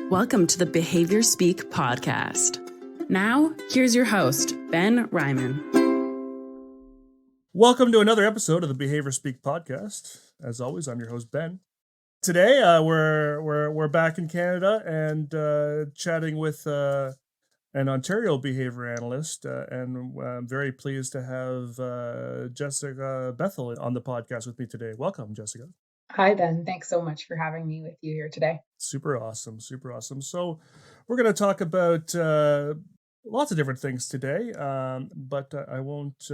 Welcome to the Behaviour Speak podcast. Now, here's your host, Ben Ryman. Welcome to another episode of the Behaviour Speak podcast. As always, I'm your host, Ben. Today, we're back in Canada and chatting with an Ontario behavior analyst, and I'm very pleased to have Jessica Bethel on the podcast with me today. Welcome, Jessica. Hi, Ben. Thanks so much for having me with you here today. Super awesome. So we're going to talk about lots of different things today, but I won't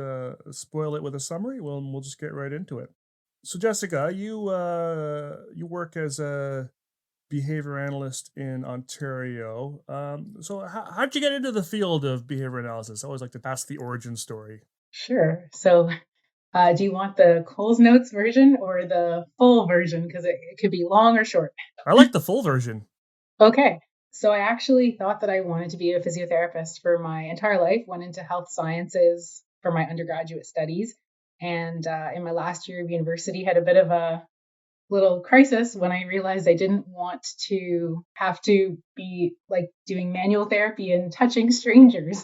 spoil it with a summary. We'll just get right into it. So, Jessica, you work as a behavior analyst in Ontario. So how'd you get into the field of behavior analysis? I always like to ask the origin story. Sure. So do you want the Coles Notes version or the full version? Because it could be long or short. I like the full version. Okay. So I actually thought that I wanted to be a physiotherapist for my entire life, went into health sciences for my undergraduate studies. And in my last year of university, had a bit of a little crisis when I realized I didn't want to have to be like doing manual therapy and touching strangers.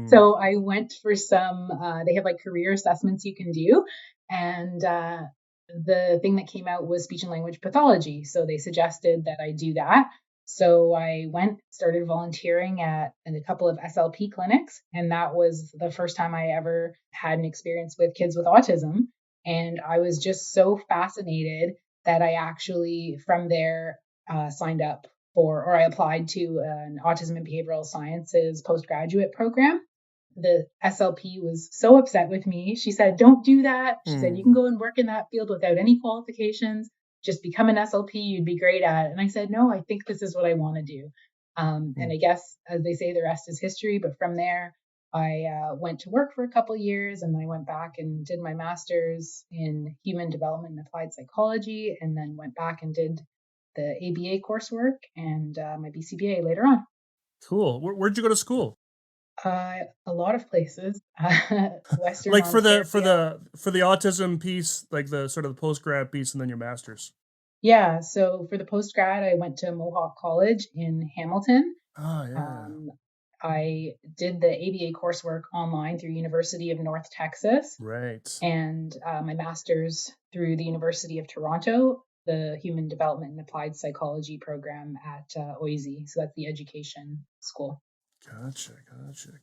So I went for some, they have like career assessments you can do. And the thing that came out was speech and language pathology. So they suggested that I do that. So I started volunteering at a couple of SLP clinics. And that was the first time I ever had an experience with kids with autism. And I was just so fascinated that I actually from there signed up or I applied to an autism and behavioral sciences postgraduate program. The SLP was so upset with me. She said, don't do that. She said, you can go and work in that field without any qualifications. Just become an SLP. You'd be great at it. And I said, no, I think this is what I want to do. And I guess, as they say, the rest is history. But from there, I went to work for a couple of years, and then I went back and did my master's in human development and applied psychology, and then went back and did the ABA coursework and my BCBA later on. Cool. Where'd you go to school? A lot of places. Western like for Ontario. the autism piece, like the sort of the postgrad piece, and then your master's. Yeah. So for the postgrad, I went to Mohawk College in Hamilton. Oh yeah. I did the ABA coursework online through University of North Texas. Right. And my master's through the University of Toronto, the Human Development and Applied Psychology program at OISE. So that's the education school. Gotcha.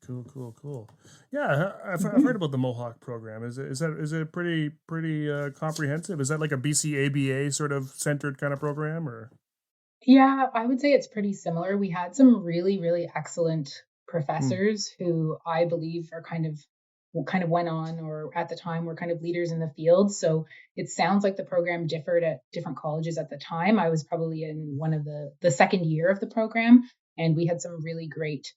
Cool. Yeah, I've heard about the Mohawk program. Is it pretty comprehensive? Is that like a BCABA sort of centered kind of program, or? Yeah, I would say it's pretty similar. We had some really, really excellent professors who I believe are kind of went on, or at the time were kind of leaders in the field. So it sounds like the program differed at different colleges at the time. I was probably in one of the second year of the program, and we had some really great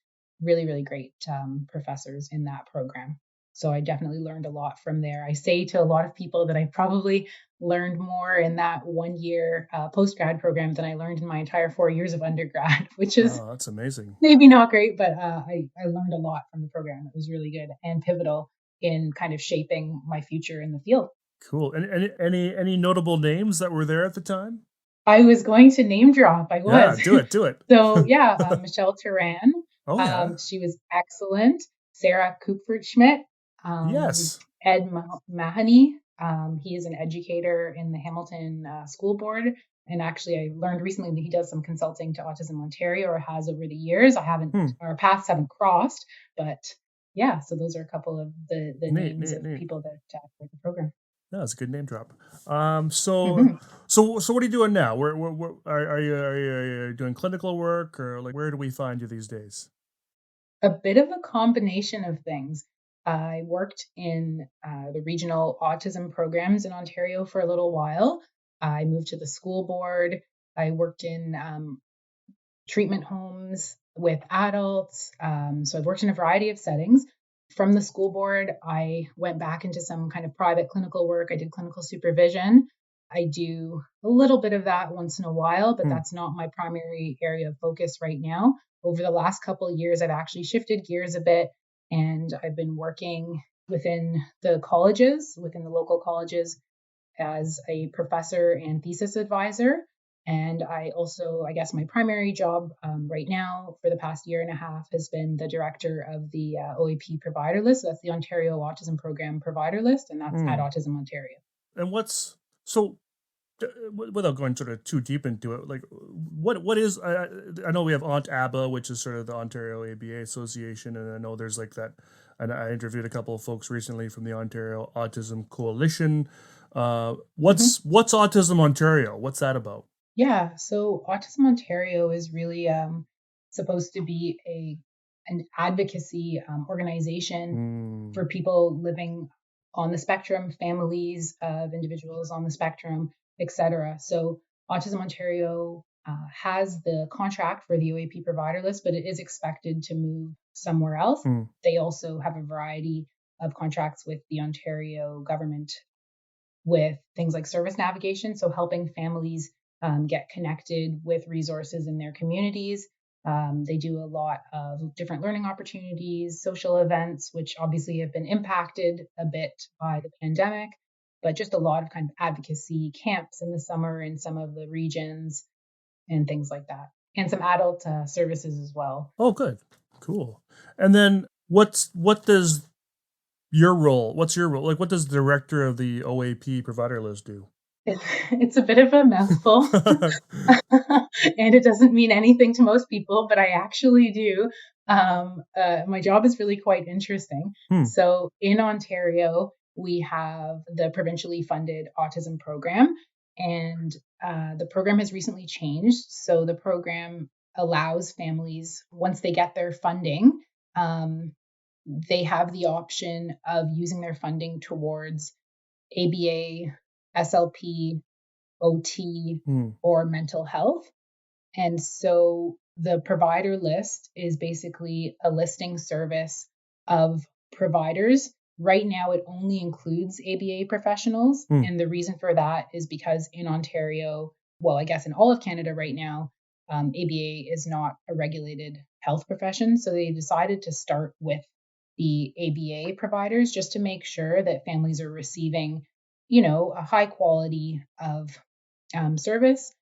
professors in that program. So I definitely learned a lot from there. I say to a lot of people that I probably learned more in that 1 year postgrad program than I learned in my entire 4 years of undergrad, which is that's amazing. Maybe not great, but I learned a lot from the program. It was really good and pivotal in kind of shaping my future in the field. Cool. And any notable names that were there at the time? I was going to name drop. I was. Yeah, do it. So yeah, Michelle Turan. Oh yeah. She was excellent. Sarah Kupferschmidt. Yes. Ed Mahoney. He is an educator in the Hamilton School Board. And actually, I learned recently that he does some consulting to Autism Ontario, or has over the years. Our paths haven't crossed, but yeah. So those are a couple of the names of people that for the program. No, it's a good name drop. So what are you doing now? Where are you doing clinical work, or like where do we find you these days? A bit of a combination of things. I worked in the regional autism programs in Ontario for a little while. I moved to the school board. I worked in treatment homes with adults. So I've worked in a variety of settings. From the school board, I went back into some kind of private clinical work. I did clinical supervision. I do a little bit of that once in a while, but that's not my primary area of focus right now. Over the last couple of years, I've actually shifted gears a bit, and I've been working within the local colleges, as a professor and thesis advisor. And I also, I guess my primary job right now for the past year and a half has been the director of the OAP provider list. So that's the Ontario Autism Program provider list, and that's at Autism Ontario. And without going sort of too deep into it, like what is, I know we have Aunt ABBA, which is sort of the Ontario ABA Association, and I know there's like that, and I interviewed a couple of folks recently from the Ontario Autism Coalition. What's Autism Ontario? What's that about? Yeah, so Autism Ontario is really supposed to be an advocacy organization for people living on the spectrum, families of individuals on the spectrum, etc. So Autism Ontario has the contract for the OAP provider list, but it is expected to move somewhere else. They also have a variety of contracts with the Ontario government with things like service navigation, so helping families get connected with resources in their communities. They do a lot of different learning opportunities, social events, which obviously have been impacted a bit by the pandemic, but just a lot of kind of advocacy camps in the summer in some of the regions and things like that, and some adult services as well. Oh, good. Cool. And then what's your role? Like, what does the director of the OAP provider list do? It's a bit of a mouthful and it doesn't mean anything to most people, but I actually do. My job is really quite interesting. So in Ontario, we have the provincially funded autism program, and the program has recently changed. So the program allows families, once they get their funding, they have the option of using their funding towards ABA, SLP, OT, or mental health. And so the provider list is basically a listing service of providers. Right now, it only includes ABA professionals. And the reason for that is because in Ontario, well, I guess in all of Canada right now, ABA is not a regulated health profession. So they decided to start with the ABA providers just to make sure that families are receiving, a high quality of service,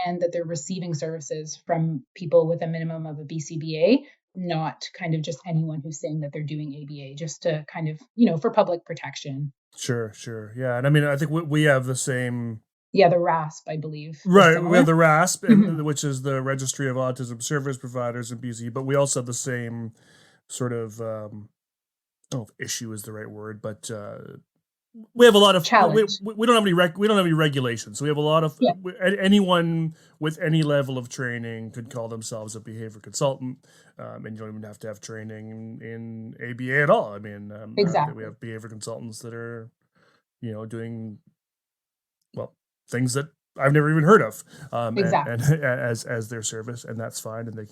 and that they're receiving services from people with a minimum of a BCBA, not kind of just anyone who's saying that they're doing ABA, just to kind of, for public protection. Sure. Yeah. And I mean, I think we have the same. Yeah, the RASP, I believe. Right. We have the RASP, which is the Registry of Autism Service Providers in BC, but we also have the same sort of, I don't know if issue is the right word, but we have a lot of challenge. We don't have any regulations. So we have a lot of anyone with any level of training could call themselves a behavior consultant, and you don't even have to have training in ABA at all. I mean, exactly. We have behavior consultants that are, doing things that I've never even heard of, exactly. and as their service, and that's fine, and they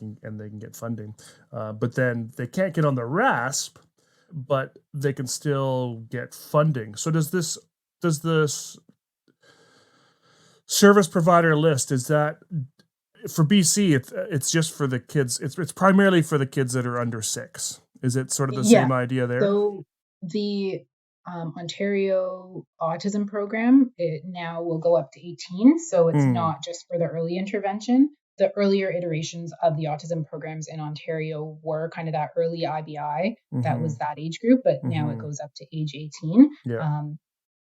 can get funding, but then they can't get on the RASP, but they can still get funding. So does this service provider list, is that for BC? It's just for the kids. It's primarily for the kids that are under 6. Is it sort of the same idea there? So the Ontario Autism Program, it now will go up to 18. So it's not just for the early intervention. The earlier iterations of the autism programs in Ontario were kind of that early IBI, that was that age group, but now it goes up to age 18. Yeah.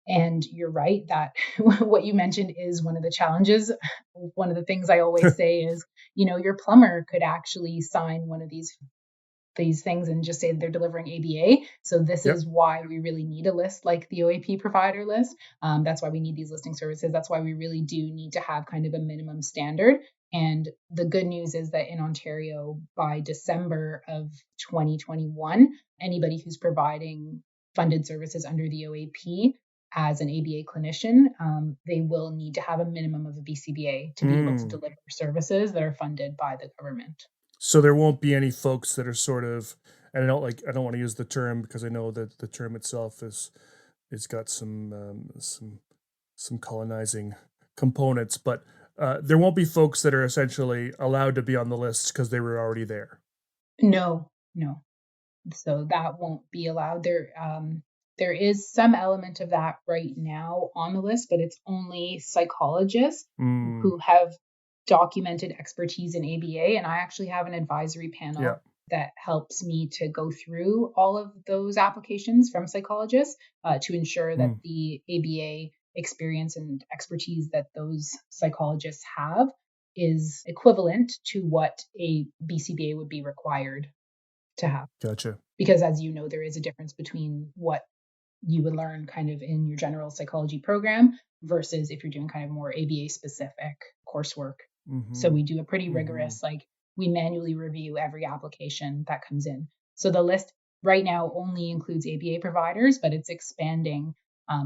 And you're right that what you mentioned is one of the challenges. One of the things I always say is, your plumber could actually sign one of these things and just say they're delivering ABA. So this is why we really need a list like the OAP provider list. That's why we need these listing services. That's why we really do need to have kind of a minimum standard. And the good news is that in Ontario, by December of 2021, anybody who's providing funded services under the OAP as an ABA clinician, they will need to have a minimum of a BCBA to be able to deliver services that are funded by the government. So there won't be any folks that are sort of, and I don't want to use the term because I know that the term itself it's got some colonizing components, but there won't be folks that are essentially allowed to be on the list because they were already there. No. So that won't be allowed. There is some element of that right now on the list, but it's only psychologists who have documented expertise in ABA, and I actually have an advisory panel Yeah. that helps me to go through all of those applications from psychologists to ensure that the ABA experience and expertise that those psychologists have is equivalent to what a BCBA would be required to have. Gotcha. Because as you know, there is a difference between what you would learn kind of in your general psychology program versus if you're doing kind of more ABA specific coursework. So we do a pretty rigorous, like we manually review every application that comes in. So the list right now only includes ABA providers, but it's expanding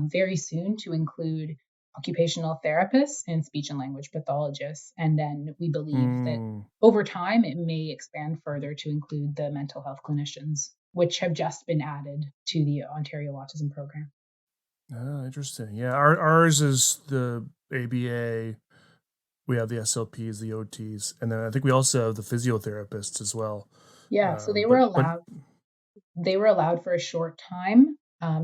very soon to include occupational therapists and speech and language pathologists. And then we believe that over time, it may expand further to include the mental health clinicians, which have just been added to the Ontario Autism Program. Oh, interesting. Yeah, ours is the ABA. We have the SLPs, the OTs, and then I think we also have the physiotherapists as well. Yeah, so they were allowed. They were allowed for a short time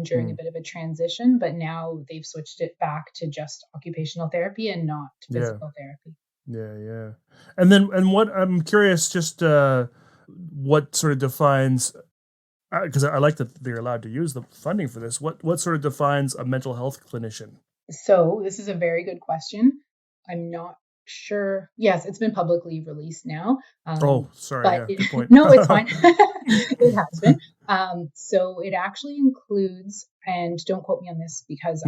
during a bit of a transition, but now they've switched it back to just occupational therapy and not physical therapy. Yeah. And what I'm curious, just what sort of defines, because I like that they're allowed to use the funding for this. What sort of defines a mental health clinician? So this is a very good question. I'm not sure. Yes, it's been publicly released now. Sorry. But Good point. No, it's fine. It has been. So it actually includes, and don't quote me on this because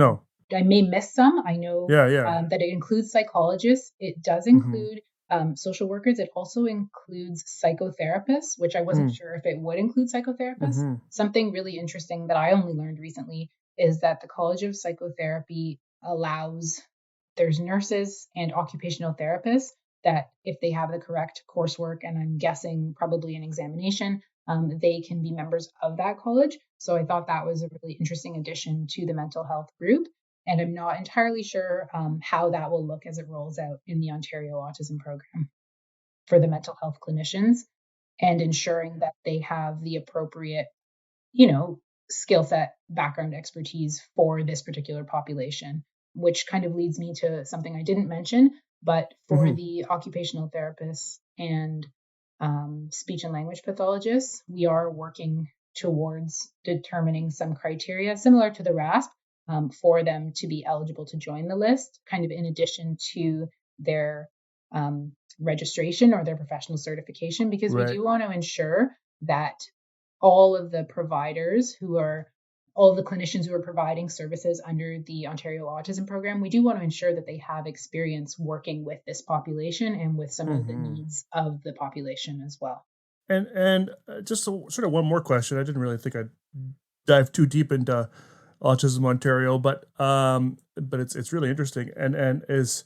I may miss some. I know that it includes psychologists. It does include social workers. It also includes psychotherapists, which I wasn't sure if it would include psychotherapists. Something really interesting that I only learned recently is that the College of Psychotherapy allows, there's nurses and occupational therapists that if they have the correct coursework, and I'm guessing probably an examination, they can be members of that college. So I thought that was a really interesting addition to the mental health group. And I'm not entirely sure how that will look as it rolls out in the Ontario Autism Program for the mental health clinicians, and ensuring that they have the appropriate, skill set, background, expertise for this particular population, which kind of leads me to something I didn't mention. But for the occupational therapists and speech and language pathologists, we are working towards determining some criteria similar to the RASP for them to be eligible to join the list, kind of in addition to their registration or their professional certification, because we do want to ensure that all of the providers all the clinicians who are providing services under the Ontario Autism Program, we do want to ensure that they have experience working with this population and with some of the needs of the population as well. And just sort of one more question. I didn't really think I'd dive too deep into Autism Ontario, but it's really interesting and is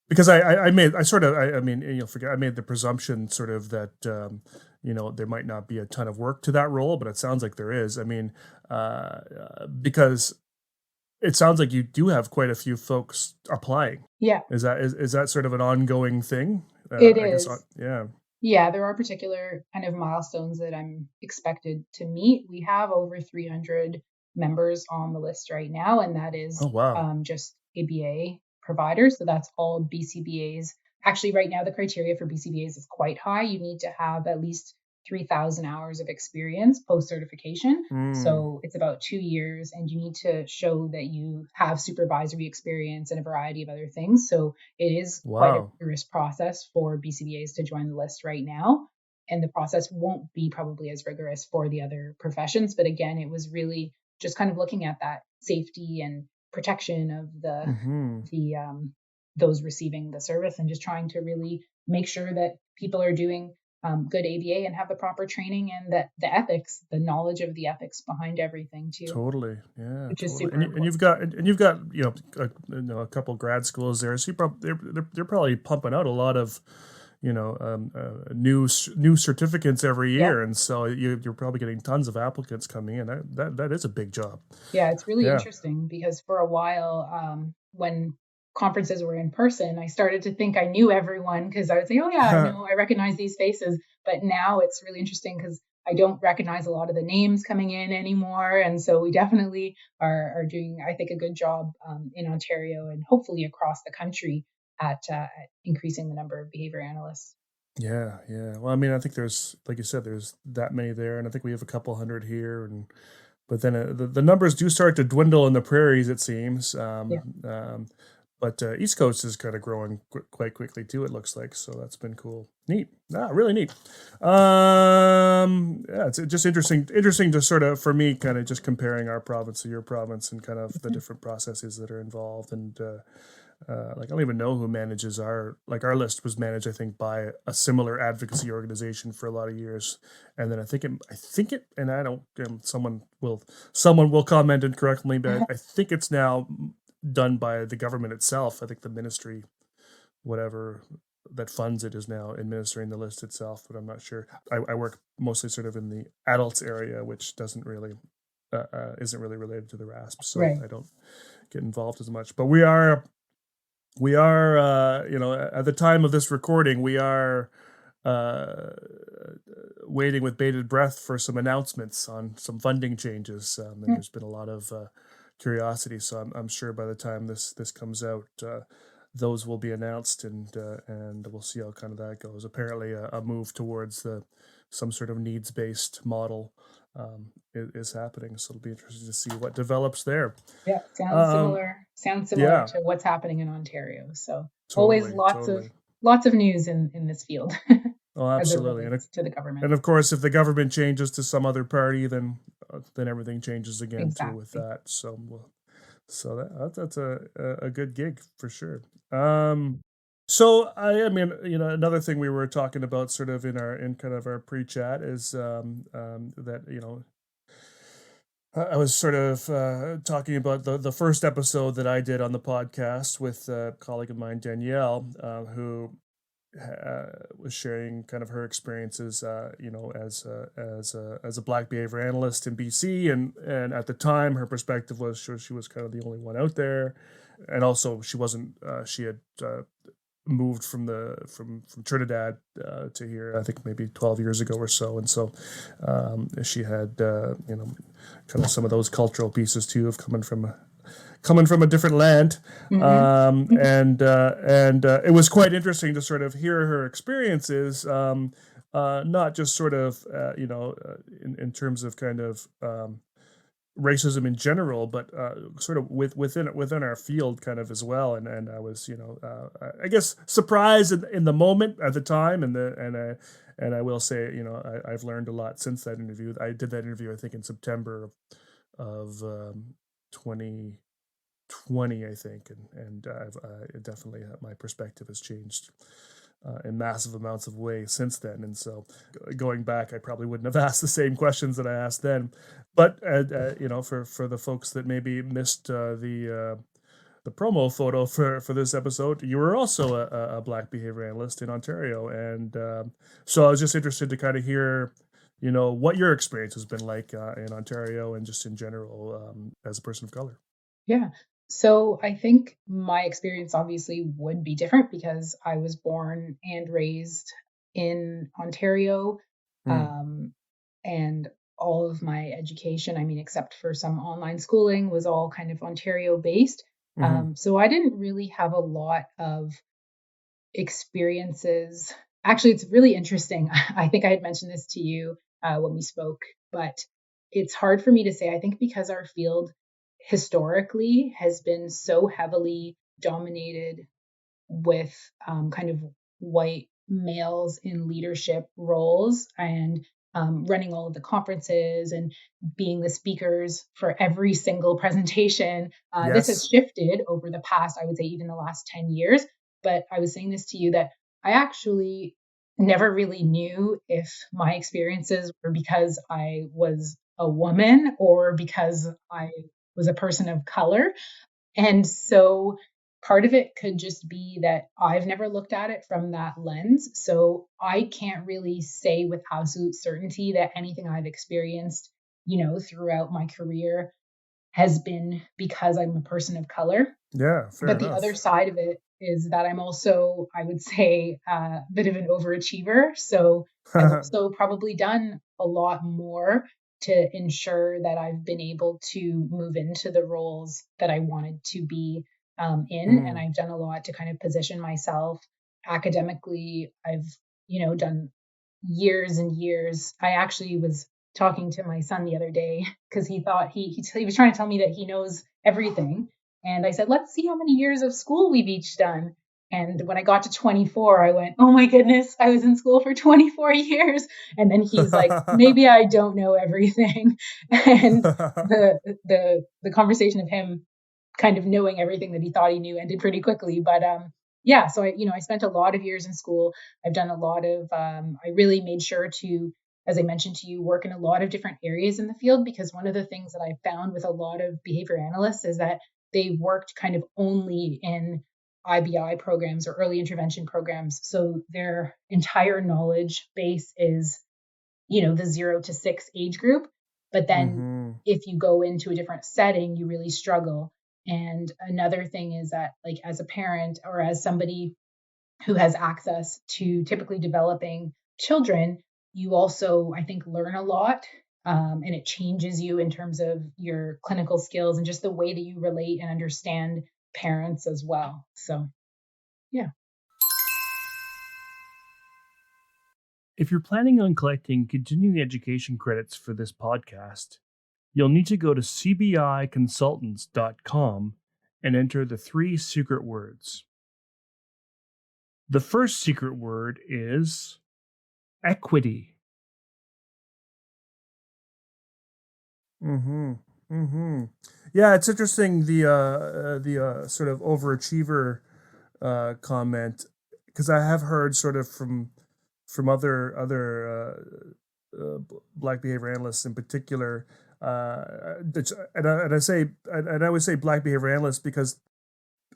because I made the presumption sort of that there might not be a ton of work to that role, but it sounds like there is. I mean, because it sounds like you do have quite a few folks applying. Yeah. Is that sort of an ongoing thing? It is. Yeah. Yeah, there are particular kind of milestones that I'm expected to meet. We have over 300 members on the list right now, and that is just ABA providers. So that's all BCBAs. Actually, right now, the criteria for BCBAs is quite high. You need to have at least 3,000 hours of experience post-certification. So it's about 2 years, and you need to show that you have supervisory experience and a variety of other things. So it is quite a rigorous process for BCBAs to join the list right now. And the process won't be probably as rigorous for the other professions. But again, it was really just kind of looking at that safety and protection of those receiving the service, and just trying to really make sure that people are doing good ABA and have the proper training and that the ethics, the knowledge of the ethics behind everything too. Totally, yeah. Which is super and you've got a couple grad schools there, so they're probably pumping out a lot of new certificates every year, and so you're probably getting tons of applicants coming in. That is a big job. Yeah, it's really interesting because for a while, when conferences were in person, I started to think I knew everyone because I would say, I recognize these faces. But now it's really interesting because I don't recognize a lot of the names coming in anymore. And so we definitely are doing, I think, a good job in Ontario and hopefully across the country at increasing the number of behavior analysts. Yeah, yeah. Well, I mean, I think there's, like you said, there's that many there, and I think we have a couple hundred here, and but then the numbers do start to dwindle in the prairies, it seems. Yeah. But East Coast is kind of growing quite quickly too. It looks like, so that's been cool, neat, really neat. Yeah, it's just interesting to sort of, for me, kind of just comparing our province to your province and kind of the different processes that are involved. And like, I don't even know who manages our list was managed, I think, by a similar advocacy organization for a lot of years. And then I think it, and I don't, someone will comment and correct me, but I think it's now done by the government itself. I think the ministry, whatever that funds it, is now administering the list itself, but I'm not sure. I work mostly sort of in the adults area, which doesn't really isn't really related to the RASP, so Right. I don't get involved as much. But we are at the time of this recording, we are waiting with bated breath for some announcements on some funding changes, and there's been a lot of curiosity. So I'm sure by the time this comes out, those will be announced, and we'll see how kind of that goes. Apparently, a move towards some sort of needs-based model is happening. So it'll be interesting to see what develops there. Yeah, sounds similar Yeah. to what's happening in Ontario. So always Totally, lots of news in this field. Oh, as it absolutely. relates to the government. And of course, if the government changes to some other party, then everything changes again too with Exactly. that. So that's a good gig for sure. So I mean, another thing we were talking about sort of in kind of our pre-chat is that, I was sort of talking about the first episode that I did on the podcast with a colleague of mine, Danielle, who was sharing kind of her experiences, as a Black behavior analyst in BC, and at the time her perspective was she was kind of the only one out there, and also she wasn't. She had moved from Trinidad to here, I think maybe 12 years ago or so, and so she had kind of some of those cultural pieces too of coming from a different land. And it was quite interesting to sort of hear her experiences, not just sort of in terms of kind of racism in general, but sort of within our field kind of as well. And I was I guess surprised in the moment at the time, and I will say, I've learned a lot since that interview. I did that interview, I think, in September of 2020, I think, and I've definitely my perspective has changed in massive amounts of ways since then. And so, going back, I probably wouldn't have asked the same questions that I asked then. But for the folks that maybe missed the promo photo for this episode, you were also a Black behavior analyst in Ontario, and so I was just interested to kind of hear, what your experience has been like in Ontario and just in general as a person of color. Yeah. So I think my experience obviously would be different because I was born and raised in Ontario. And all of my education, I mean, except for some online schooling, was all kind of Ontario based. So I didn't really have a lot of experiences. Actually, it's really interesting. I think I had mentioned this to you when we spoke, but it's hard for me to say. I think because our field historically has been so heavily dominated with kind of white males in leadership roles and running all of the conferences and being the speakers for every single presentation. This has Yes. shifted over the past, I would say, even the last 10 years. But I was saying this to you that I actually never really knew if my experiences were because I was a woman or because I was a person of color. And so part of it could just be that I've never looked at it from that lens. So I can't really say with absolute certainty that anything I've experienced, throughout my career has been because I'm a person of color. Yeah, fair But the enough. other side of it is that I'm also, I would say, a bit of an overachiever. So I've also probably done a lot more to ensure that I've been able to move into the roles that I wanted to be and I've done a lot to kind of position myself academically. I've, done years and years. I actually was talking to my son the other day because he thought he was trying to tell me that he knows everything. And I said, let's see how many years of school we've each done. And when I got to 24, I went, oh my goodness, I was in school for 24 years. And then he's like, maybe I don't know everything. And the conversation of him kind of knowing everything that he thought he knew ended pretty quickly. But yeah, so I spent a lot of years in school. I've done a lot of, I really made sure to, as I mentioned to you, work in a lot of different areas in the field, because one of the things that I found with a lot of behavior analysts is that they worked kind of only in IBI programs or early intervention programs. So their entire knowledge base is, the 0 to 6 age group. But then if you go into a different setting, you really struggle. And another thing is that, like, as a parent or as somebody who has access to typically developing children, you also, I think, learn a lot. And it changes you in terms of your clinical skills and just the way that you relate and understand parents as well. So, yeah. If you're planning on collecting continuing education credits for this podcast, you'll need to go to cbiconsultants.com and enter the 3 secret words. The first secret word is equity. Yeah, it's interesting, the sort of overachiever comment, because I have heard sort of from other Black behavior analysts in particular, and I always say Black behavior analysts because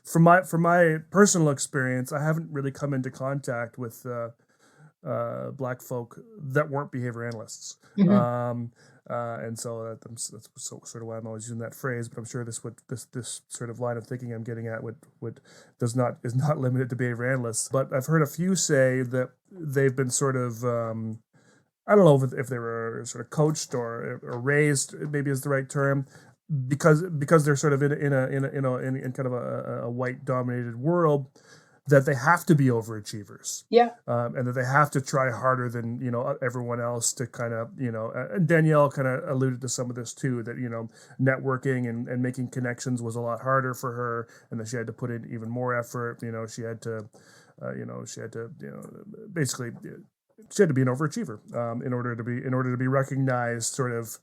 from my personal experience, I haven't really come into contact with Black folk that weren't behavior analysts. And so that's sort of why I'm always using that phrase. But I'm sure this sort of line of thinking I'm getting at is not limited to behavior analysts. But I've heard a few say that they've been sort of I don't know if they were sort of coached or raised, maybe is the right term, because they're sort of in kind of a white dominated world, that they have to be overachievers. Yeah. And that they have to try harder than, everyone else to kind of, and Danielle kind of alluded to some of this too, that, networking and making connections was a lot harder for her, and that she had to put in even more effort. She had to, basically, she had to be an overachiever in order to be recognized sort of,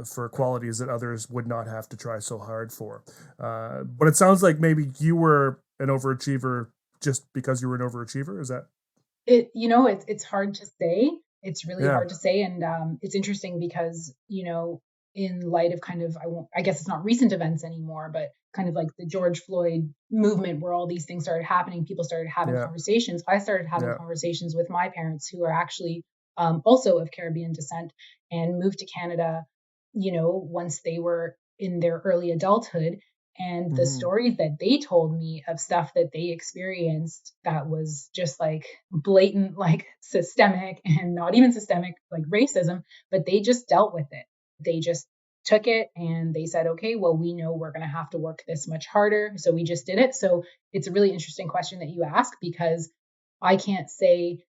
for qualities that others would not have to try so hard for. But it sounds like maybe you were an overachiever just because you were an overachiever. Is that it? It's hard to say. It's really hard to say. And it's interesting because, in light of kind of, I guess it's not recent events anymore, but kind of like the George Floyd movement where all these things started happening, people started having conversations. I started having conversations with my parents, who are actually also of Caribbean descent and moved to Canada, once they were in their early adulthood. And the stories that they told me of stuff that they experienced that was just like blatant, like systemic, and not even systemic, like racism, but they just dealt with it. They just took it and they said, okay, well, we know we're going to have to work this much harder. So we just did it. So it's a really interesting question that you ask, because I can't say,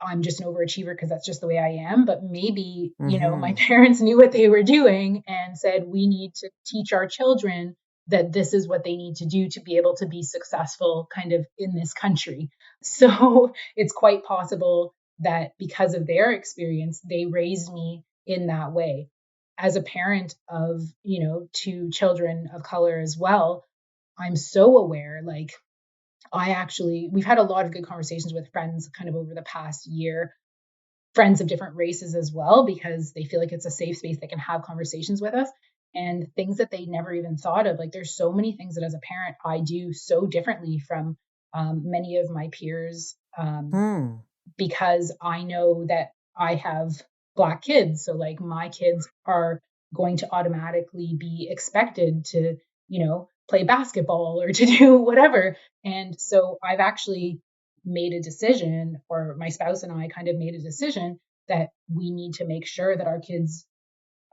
I'm just an overachiever because that's just the way I am. But maybe, my parents knew what they were doing and said, we need to teach our children that this is what they need to do to be able to be successful kind of in this country. So it's quite possible that because of their experience, they raised me in that way. As a parent of, 2 children of color as well, I'm so aware, like, we've had a lot of good conversations with friends kind of over the past year, friends of different races as well, because they feel like it's a safe space they can have conversations with us, and things that they never even thought of. Like, there's so many things that as a parent I do so differently from many of my peers, because I know that I have Black kids. So like my kids are going to automatically be expected to, play basketball or to do whatever. And so I've actually made a decision, or my spouse and I kind of made a decision, that we need to make sure that our kids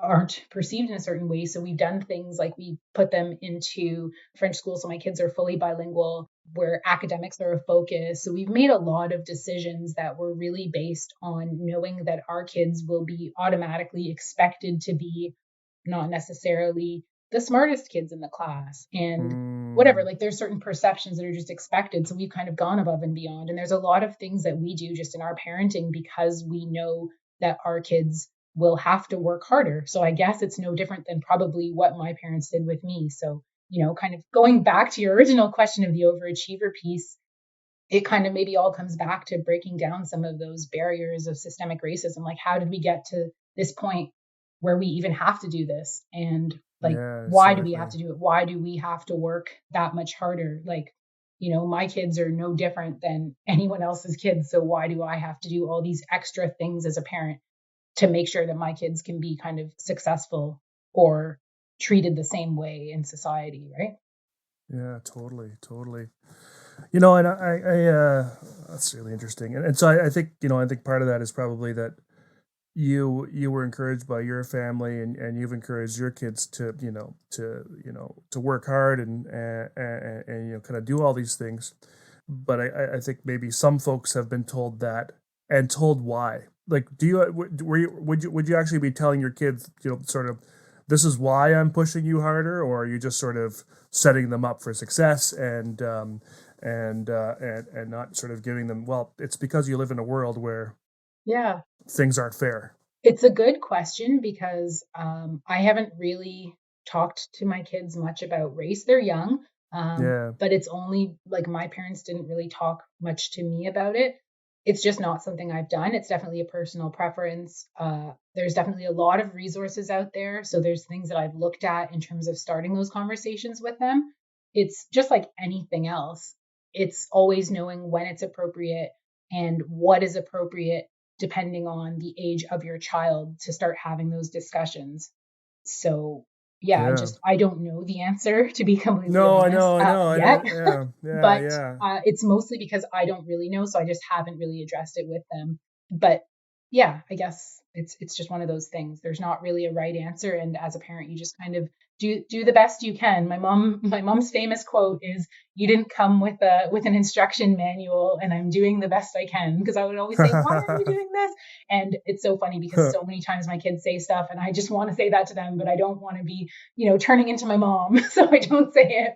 aren't perceived in a certain way. So we've done things like we put them into French school. So my kids are fully bilingual, where academics are a focus. So we've made a lot of decisions that were really based on knowing that our kids will be automatically expected to be not necessarily the smartest kids in the class and whatever, like there's certain perceptions that are just expected. So we've kind of gone above and beyond. And there's a lot of things that we do just in our parenting because we know that our kids will have to work harder. So I guess it's no different than probably what my parents did with me. So, kind of going back to your original question of the overachiever piece, it kind of maybe all comes back to breaking down some of those barriers of systemic racism. Like, how did we get to this point where we even have to do this? And like, Yeah, why do we have exactly. to do it? Why do we have to work that much harder? Like, my kids are no different than anyone else's kids. So why do I have to do all these extra things as a parent to make sure that my kids can be kind of successful or treated the same way in society, right? Yeah, totally. And that's really interesting. And so I think, I think part of that is probably that you were encouraged by your family, and you've encouraged your kids to, to work hard and kind of do all these things. But I think maybe some folks have been told that and told why. Like, would you actually be telling your kids, sort of, this is why I'm pushing you harder, or are you just sort of setting them up for success and not sort of giving them, well, it's because you live in a world where Yeah. things aren't fair. It's a good question because I haven't really talked to my kids much about race. They're young, Yeah, but it's only like my parents didn't really talk much to me about it. It's just not something I've done. It's definitely a personal preference. There's definitely a lot of resources out there. So there's things that I've looked at in terms of starting those conversations with them. It's just like anything else. It's always knowing when it's appropriate and what is appropriate depending on the age of your child to start having those discussions. So yeah, yeah. I don't know the answer to be completely No, I honest know, I know, I yet, know. Yeah, yeah, but yeah. it's mostly because I don't really know, so I just haven't really addressed it with them. But yeah, I guess it's just one of those things. There's not really a right answer, and as a parent, you just kind of do the best you can. My mom's famous quote is, "You didn't come with an instruction manual, and I'm doing the best I can." Because I would always say, "Why aren't you doing this?" And it's so funny because so many times my kids say stuff, and I just want to say that to them, but I don't want to be, turning into my mom, so I don't say it.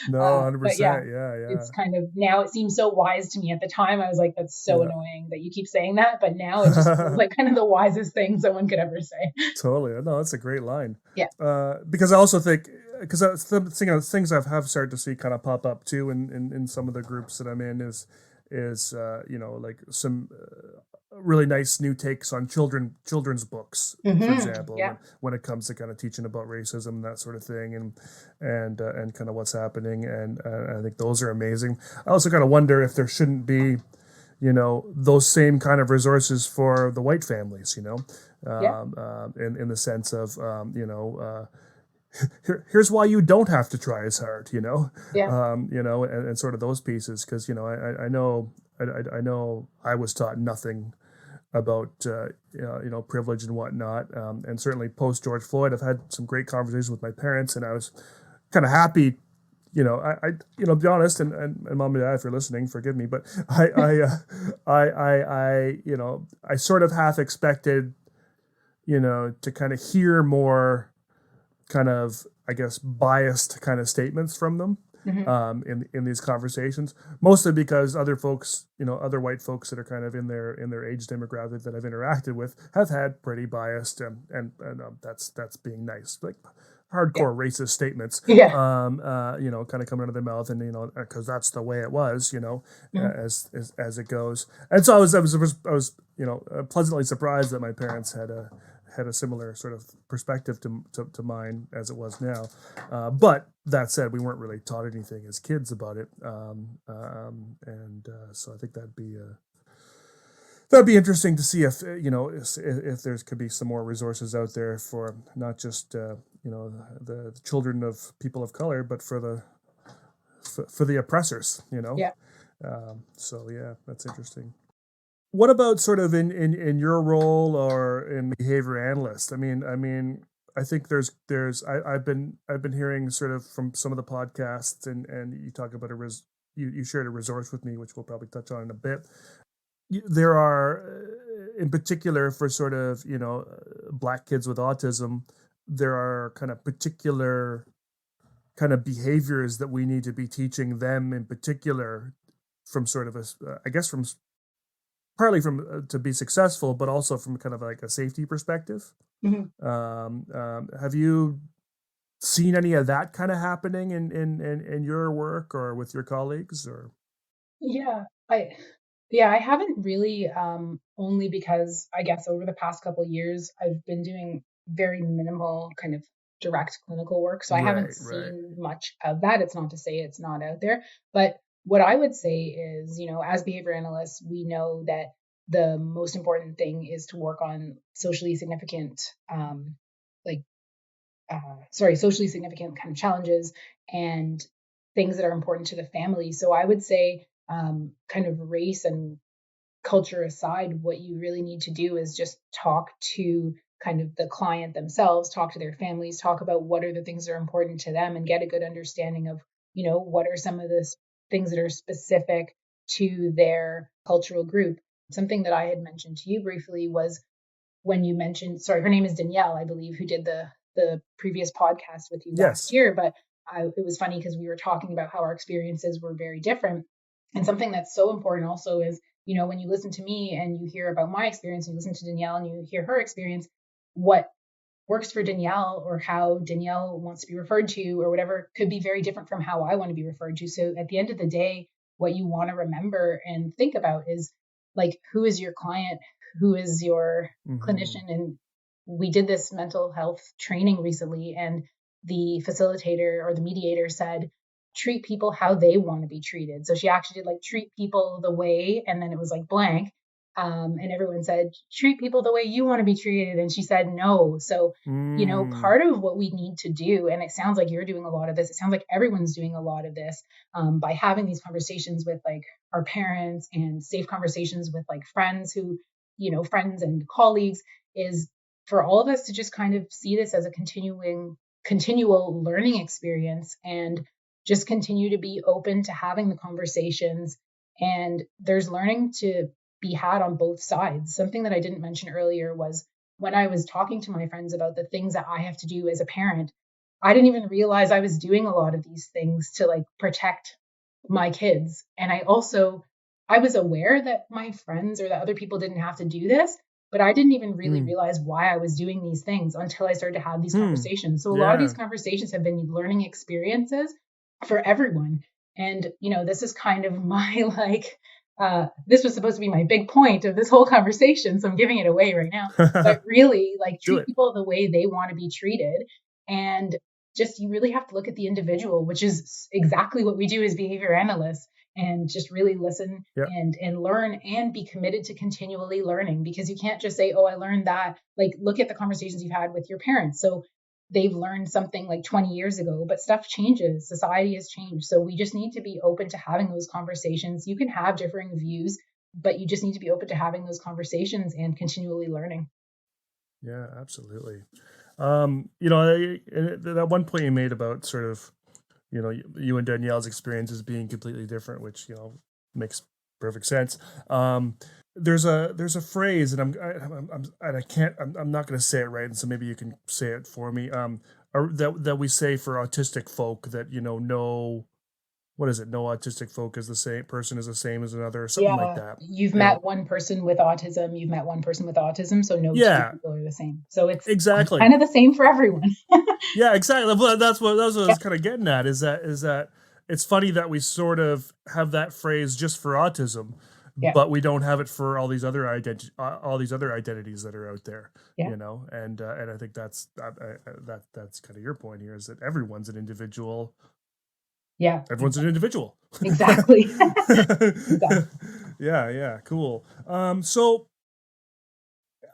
No, But yeah, 100%. Yeah, yeah. it's kind of now it seems so wise to me. At the time, I was like, "That's so Yeah. annoying that you keep saying that," but now it just feels like kind of the wisest thing someone could ever say. Totally. No, that's a great line. Yeah. Because I also think, because that's the thing, things have started to see kind of pop up too in some of the groups that I'm in is like some really nice new takes on children's books, for example, Yeah. when it comes to kind of teaching about racism and that sort of thing, and kind of what's happening, and I think those are amazing. I also kind of wonder if there shouldn't be, those same kind of resources for the white families, Yeah. in the sense of, here's why you don't have to try as hard, Yeah. and sort of those pieces, because I know I know I was taught nothing about privilege and whatnot, and certainly post George Floyd, I've had some great conversations with my parents, and I was kind of happy. To be honest, and mom and dad, if you're listening, forgive me, but I sort of half expected, to kind of hear more kind of, I guess, biased kind of statements from them, Hmm. in these conversations, mostly because other folks, other white folks that are kind of in their age demographic that I've interacted with have had pretty biased, and that's being nice, like Yeah. hardcore racist statements, Yeah. kind of coming out of their mouth, and because that's the way it was, Mhm. as it goes. And so I was pleasantly surprised that my parents had a similar sort of perspective to mine as it was now. But that said, we weren't really taught anything as kids about it, and so I think that'd be interesting to see if if there could be some more resources out there for not just the children of people of color, but for the oppressors. Yeah. So yeah, that's interesting. what about sort of in your role or in behavior analyst? I think I've been hearing sort of from some of the podcasts, and you talk about you shared a resource with me, which we'll probably touch on in a bit. There are, in particular, for sort of Black kids with autism, there are kind of particular kind of behaviors that we need to be teaching them in particular, from sort of I guess from partly from to be successful, but also from kind of like a safety perspective. Mm-hmm. Have you seen any of that kind of happening in your work or with your colleagues? Or Yeah, I haven't really, only because I guess over the past couple of years, I've been doing very minimal kind of direct clinical work. So I haven't right. seen much of that. It's not to say it's not out there. But what I would say is, as behavior analysts, we know that the most important thing is to work on socially significant, like, socially significant kind of challenges and things that are important to the family. So I would say, kind of race and culture aside, what you really need to do is just talk to kind of the client themselves, talk to their families, talk about what are the things that are important to them and get a good understanding of, what are some of the things that are specific to their cultural group. Something that I had mentioned to you briefly was when you mentioned, sorry, her name is Danielle, I believe, who did the previous podcast with you last Yes. year. But it was funny because we were talking about how our experiences were very different. And something that's so important also is, when you listen to me and you hear about my experience, and you listen to Danielle and you hear her experience, what works for Danielle or how Danielle wants to be referred to or whatever could be very different from how I want to be referred to. So at the end of the day, what you want to remember and think about is, like, who is your client? Who is your Mm-hmm. clinician? And we did this mental health training recently, and the facilitator or the mediator said, treat people how they want to be treated. So she actually did like treat people the way, and then it was like blank. And everyone said, treat people the way you want to be treated. And she said, no. So, Mm. part of what we need to do, and it sounds like you're doing a lot of this, it sounds like everyone's doing a lot of this, by having these conversations with like our parents and safe conversations with like friends who, friends and colleagues, is for all of us to just kind of see this as a continual learning experience and just continue to be open to having the conversations. And there's learning to be had on both sides. Something that I didn't mention earlier was when I was talking to my friends about the things that I have to do as a parent, I didn't even realize I was doing a lot of these things to like protect my kids. And I was aware that my friends or that other people didn't have to do this, but I didn't even really Mm. realize why I was doing these things until I started to have these Hmm. conversations. So a lot of Yeah. these conversations have been learning experiences for everyone. And, this is kind of my like, this was supposed to be my big point of this whole conversation. So I'm giving it away right now. But really, like, Do treat it. people the way they want to be treated. And just, you really have to look at the individual, which is exactly what we do as behavior analysts, and just really listen Yeah. and learn and be committed to continually learning, because you can't just say, oh, I learned that. Like, look at the conversations you've had with your parents. So they've learned something like 20 years ago, but stuff changes, society has changed. So we just need to be open to having those conversations. You can have differing views, but you just need to be open to having those conversations and continually learning. Yeah, absolutely. That one point you made about sort of, you and Danielle's experiences being completely different, which, makes perfect sense. There's a phrase, and I'm not going to say it right, and so maybe you can say it for me. That we say for autistic folk that, no, what is it? No autistic folk is the same person is the same as another, or something like Yeah. that. You've met one person with autism, you've met one person with autism, so no two Yeah, people are the same. So it's exactly. kind of the same for everyone. Yeah, exactly. Well, that's what I Yeah. was kind of getting at. Is that it's funny that we sort of have that phrase just for autism, Yeah. but we don't have it for all these other identities that are out there. Yeah. And I think that's kind of your point here, is that everyone's an individual. Yeah. Everyone's an individual. Exactly. Exactly. Yeah, cool. So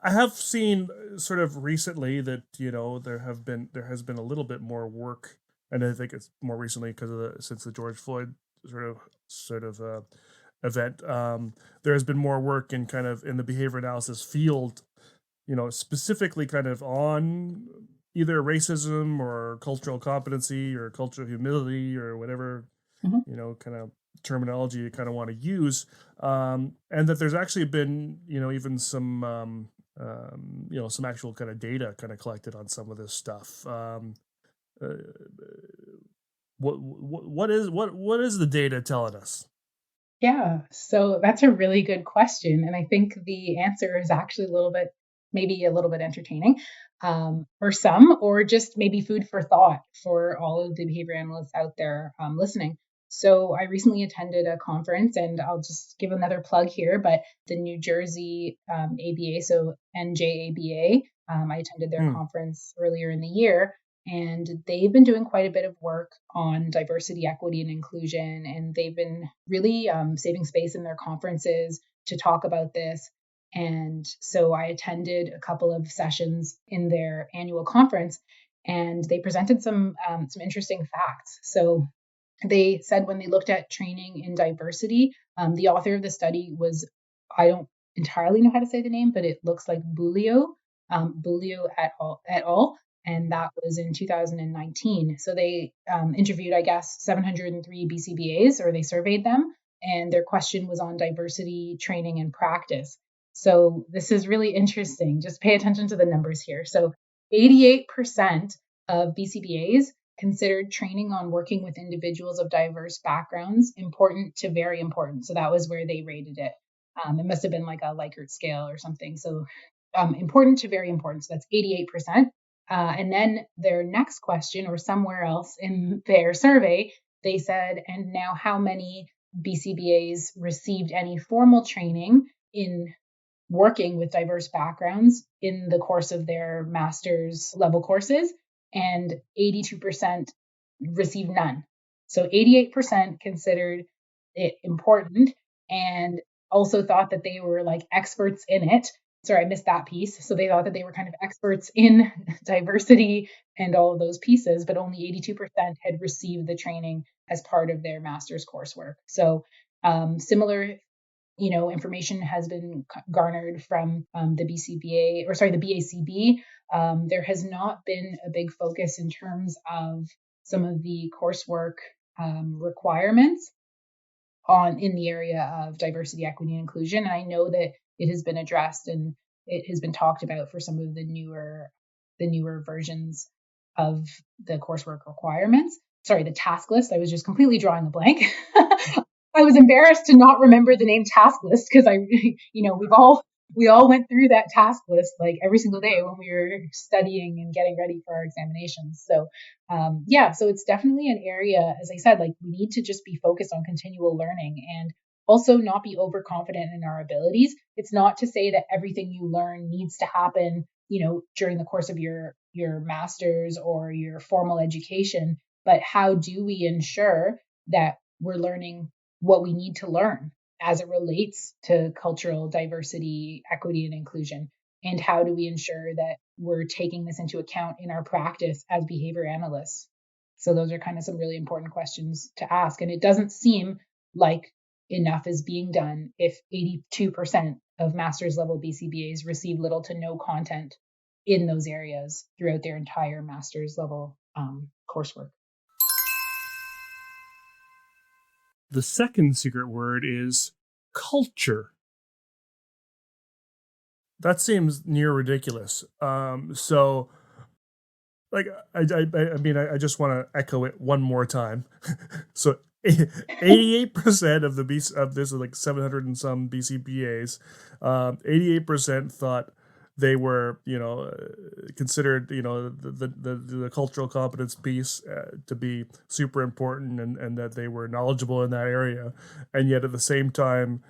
I have seen sort of recently that, there has been a little bit more work, and I think it's more recently because since the George Floyd sort of event. There has been more work in kind of in the behavior analysis field, specifically kind of on either racism or cultural competency or cultural humility or whatever, Mhm. kind of terminology you kind of want to use. And that there's actually been, even some actual kind of data kind of collected on some of this stuff. Uh, what is the data telling us? Yeah, so that's a really good question. And I think the answer is actually maybe a little bit entertaining for some, or just maybe food for thought for all of the behavior analysts out there listening. So I recently attended a conference, and I'll just give another plug here, but the New Jersey ABA, so NJABA, I attended their Hmm. conference earlier in the year. And they've been doing quite a bit of work on diversity, equity, and inclusion. And they've been really saving space in their conferences to talk about this. And so I attended a couple of sessions in their annual conference, and they presented some interesting facts. So they said when they looked at training in diversity, the author of the study was, I don't entirely know how to say the name, but it looks like Bulio et al. And that was in 2019. So they interviewed, I guess, 703 BCBAs, or they surveyed them, and their question was on diversity training and practice. So this is really interesting. Just pay attention to the numbers here. So 88% of BCBAs considered training on working with individuals of diverse backgrounds important to very important. So that was where they rated it. It must have been like a Likert scale or something. So important to very important. So that's 88%. And then their next question, or somewhere else in their survey, they said, and now how many BCBAs received any formal training in working with diverse backgrounds in the course of their master's level courses? And 82% received none. So 88% considered it important and also thought that they were like experts in it. Sorry, I missed that piece. So they thought that they were kind of experts in diversity and all of those pieces, but only 82% had received the training as part of their master's coursework. So similar information has been garnered from the BCBA, or sorry, the BACB. There has not been a big focus in terms of some of the coursework requirements in the area of diversity, equity, and inclusion. And I know that it has been addressed and it has been talked about for some of the newer versions of the coursework requirements. Sorry, the task list. I was just completely drawing a blank. I was embarrassed to not remember the name task list because we all went through that task list like every single day when we were studying and getting ready for our examinations. So so it's definitely an area, as I said, like we need to just be focused on continual learning and also not be overconfident in our abilities. It's not to say that everything you learn needs to happen, during the course of your master's or your formal education, but how do we ensure that we're learning what we need to learn as it relates to cultural diversity, equity, and inclusion? And how do we ensure that we're taking this into account in our practice as behavior analysts? So those are kind of some really important questions to ask. And it doesn't seem like enough is being done if 82% of master's level BCBAs receive little to no content in those areas throughout their entire master's level coursework. The second secret word is culture. That seems near ridiculous. So, like, I just want to echo it one more time. So, 88% of of this, like 700 and some BCBAs, 88% thought they were, considered, the cultural competence piece to be super important, and that they were knowledgeable in that area. And yet at the same time,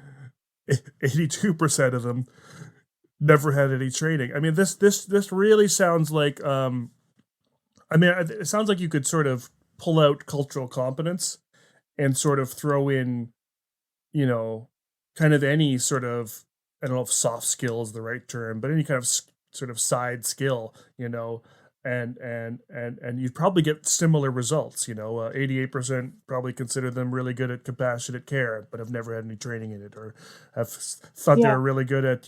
82% of them never had any training. I mean, this really sounds like, it sounds like you could sort of pull out cultural competence and sort of throw in, kind of any sort of, I don't know if soft skill is the right term, but any kind of sort of side skill, and you'd probably get similar results. 88% probably consider them really good at compassionate care, but have never had any training in it, or have thought they Yeah. were really good at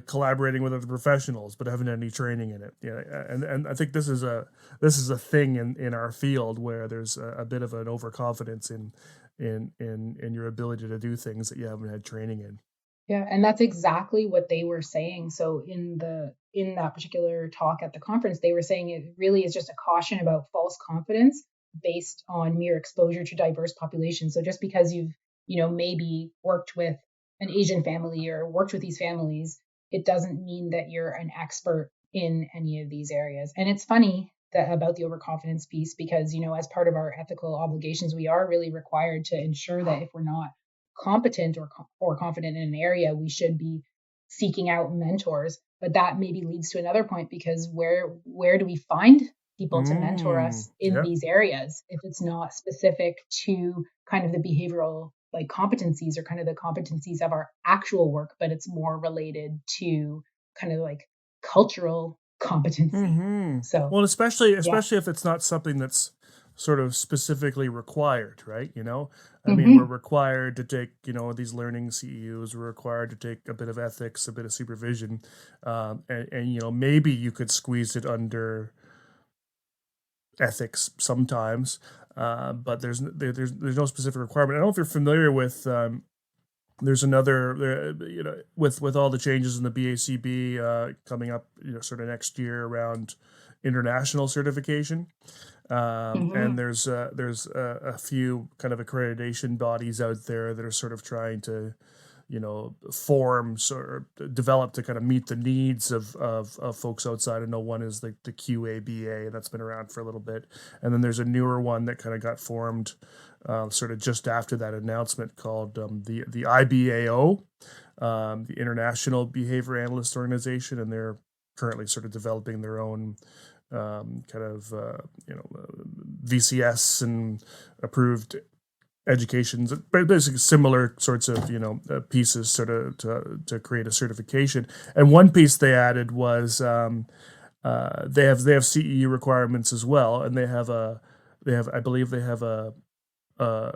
collaborating with other professionals, but haven't had any training in it. Yeah, and I think this is a thing in our field where there's a bit of an overconfidence in your ability to do things that you haven't had training in. Yeah, and that's exactly what they were saying. So in that particular talk at the conference, they were saying it really is just a caution about false confidence based on mere exposure to diverse populations. So just because you've, maybe worked with an Asian family or worked with these families, it doesn't mean that you're an expert in any of these areas. And it's funny that about the overconfidence piece because, as part of our ethical obligations, we are really required to ensure that if we're not competent or confident in an area, we should be seeking out mentors. But that maybe leads to another point because where do we find people to mentor us in Yeah. these areas if it's not specific to kind of the behavioral like competencies or kind of the competencies of our actual work, but it's more related to kind of like cultural competency. So Well, especially yeah. if it's not something that's sort of specifically required, right? I mean, we're Hmm. required to take, these learning CEUs. We're required to take a bit of ethics, a bit of supervision, and maybe you could squeeze it under ethics sometimes, but there's no specific requirement. I don't know if you're familiar with. There's another, with all the changes in the BACB coming up, sort of next year around international certification. And Hmm. there's a few kind of accreditation bodies out there that are sort of trying to, form or develop to kind of meet the needs of folks outside. I know one is the QABA, and that's been around for a little bit. And then there's a newer one that kind of got formed sort of just after that announcement called the IBAO, the International Behavior Analyst Organization, and they're currently sort of developing their own VCS and approved educations, but basically similar sorts of pieces sort of to create a certification. And one piece they added was they have CEU requirements as well, and I believe they have a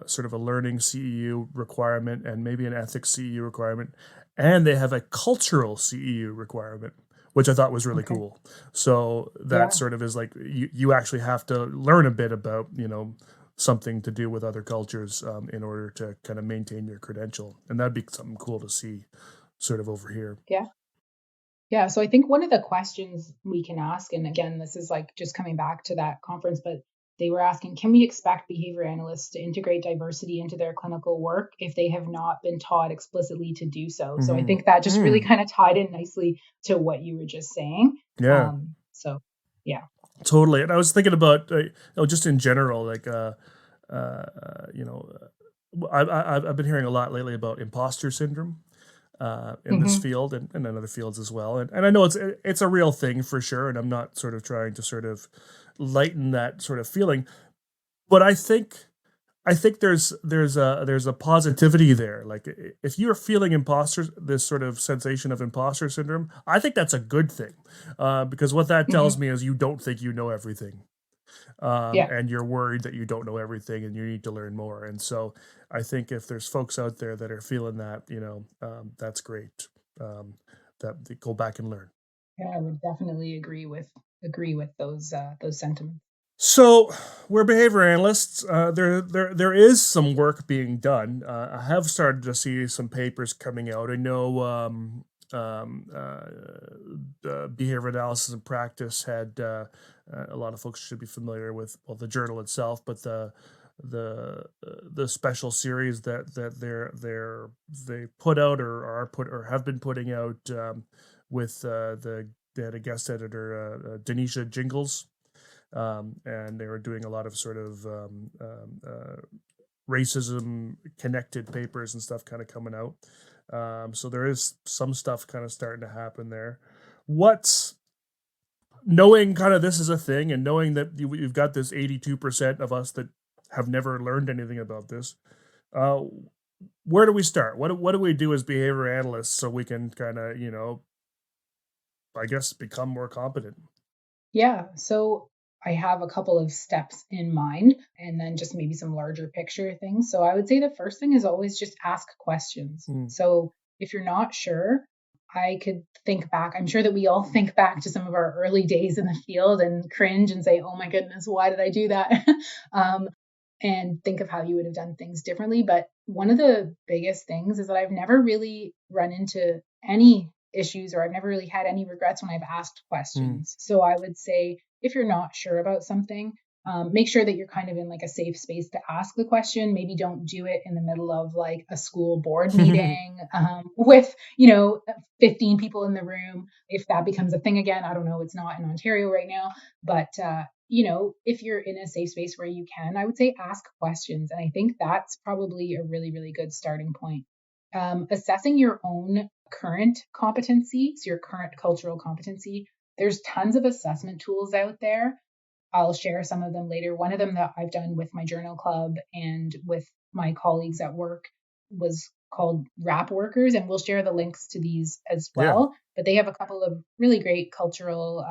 sort of a learning CEU requirement and maybe an ethics CEU requirement, and they have a cultural CEU requirement, which I thought was really Okay. cool. So that Yeah. sort of is like you actually have to learn a bit about something to do with other cultures in order to kind of maintain your credential, and that'd be something cool to see sort of over here. Yeah. Yeah, so I think one of the questions we can ask, and again, this is like just coming back to that conference, but they were asking, can we expect behavior analysts to integrate diversity into their clinical work if they have not been taught explicitly to do so? So I Mm-hmm. think that just really kind of tied in nicely to what you were just saying. Yeah, So yeah. totally. And I was thinking about just in general, like you know, I've been hearing a lot lately about imposter syndrome in this Hmm. field and in other fields as well. And I know it's a real thing for sure. And I'm not sort of trying to sort of lighten that sort of feeling, but I think there's a positivity there. Like if you're feeling this sort of sensation of imposter syndrome, I think that's a good thing, because what that tells Hmm. me is you don't think you know everything, Yeah. and you're worried that you don't know everything and you need to learn more. And so I think if there's folks out there that are feeling that, that's great. Um, that they go back and learn. Yeah, I would definitely agree with those sentiments. So we're behavior analysts. There is some work being done. I have started to see some papers coming out. I know behavior analysis and practice had a lot of folks should be familiar with the journal itself, but the special series they put out or have been putting out with they had a guest editor, Denisha Jingles, and they were doing a lot of sort of racism connected papers and stuff kind of coming out. So there is some stuff kind of starting to happen there. What's knowing kind of this is a thing, and knowing that you've got this 82% of us that have never learned anything about this. Uh, where do we start? What do we do as behavior analysts so we can kind of I guess, become more competent? Yeah. So I have a couple of steps in mind and then just maybe some larger picture things. So I would say the first thing is always just ask questions. Mm. So if you're not sure, I could think back. I'm sure that we all think back to some of our early days in the field and cringe and say, oh my goodness, why did I do that? um, and think of how you would have done things differently. But one of the biggest things is that I've never really run into any issues or I've never really had any regrets when I've asked Mm. questions. So I would say if you're not sure about something, make sure that you're kind of in like a safe space to ask the question. Maybe don't do it in the middle of like a school board meeting with, 15 people in the room. If that becomes a thing again, I don't know. It's not in Ontario right now, but if you're in a safe space where you can, I would say ask questions. And I think that's probably a really, really good starting point. Assessing your own current competency, so your current cultural competency, there's tons of assessment tools out there. I'll share some of them later. One of them that I've done with my journal club and with my colleagues at work was called Rap Workers, and we'll share the links to these as Yeah. well. But they have a couple of really great cultural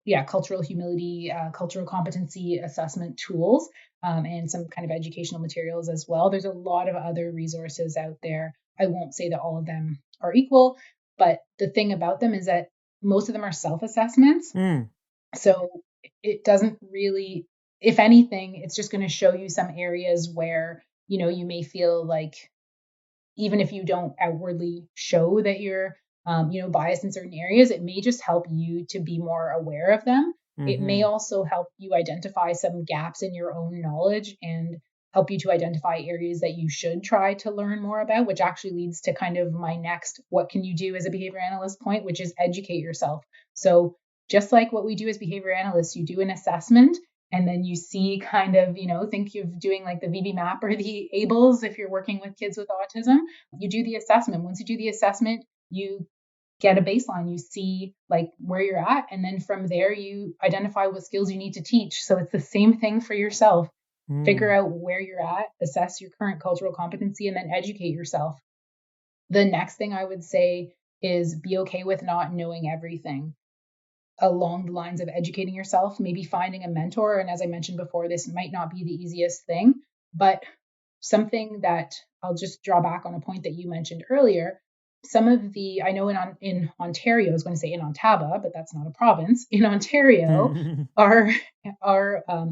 humility, cultural competency assessment tools, and some kind of educational materials as well. There's a lot of other resources out there. I won't say that all of them are equal, but the thing about them is that most of them are self-assessments. Mm. So it doesn't really, if anything, it's just going to show you some areas where, you may feel like even if you don't outwardly show that you're biased in certain areas, it may just help you to be more aware of them. It may Mm-hmm. also help you identify some gaps in your own knowledge and help you to identify areas that you should try to learn more about, which actually leads to kind of my next what can you do as a behavior analyst point, which is educate yourself. So just like what we do as behavior analysts, you do an assessment and then you see kind of, think of doing like the VB map or the ABLES if you're working with kids with autism. You do the assessment. Once you do the assessment, you get a baseline. You see like where you're at. And then from there, you identify what skills you need to teach. So it's the same thing for yourself. Figure Mm. out where you're at, assess your current cultural competency, and then educate yourself. The next thing I would say is be okay with not knowing everything along the lines of educating yourself, maybe finding a mentor. And as I mentioned before, this might not be the easiest thing, but something that I'll just draw back on a point that you mentioned earlier. Some of the, I know in Ontario, I was going to say in Ottawa, but that's not a province. In Ontario, our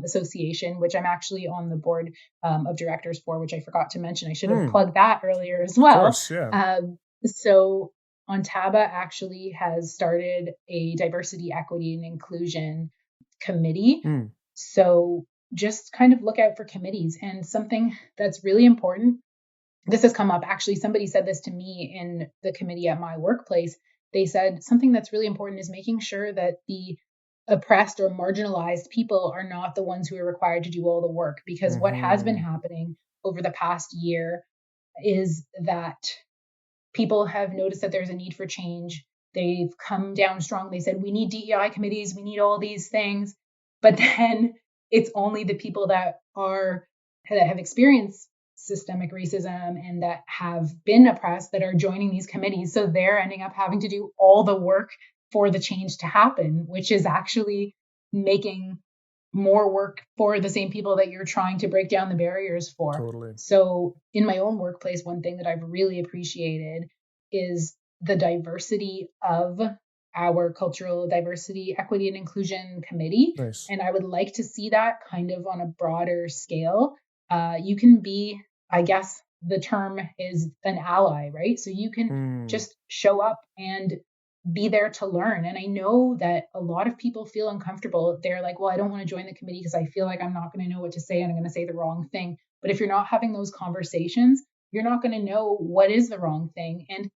association, which I'm actually on the board of directors for, which I forgot to mention, I should have plugged that earlier as Of well. course, yeah. So Ontaba actually has started a diversity, equity, and inclusion committee. Mm. So just kind of look out for committees. And something that's really important, this has come up. Actually, somebody said this to me in the committee at my workplace. They said something that's really important is making sure that the oppressed or marginalized people are not the ones who are required to do all the work. Because what has been happening over the past year is that people have noticed that there's a need for change. They've come down strong. They said, we need DEI committees, we need all these things. But then it's only the people that have experienced systemic racism and that have been oppressed that are joining these committees. So they're ending up having to do all the work for the change to happen, which is actually making more work for the same people that you're trying to break down the barriers for. Totally. So in my own workplace, one thing that I've really appreciated is the diversity of our cultural diversity, equity, and inclusion committee. Nice. And I would like to see that kind of on a broader scale. You can be, I guess the term is an ally, right? So you can just show up and be there to learn. And I know that a lot of people feel uncomfortable. They're like, well, I don't want to join the committee because I feel like I'm not going to know what to say and I'm going to say the wrong thing. But if you're not having those conversations, you're not going to know what is the wrong thing. And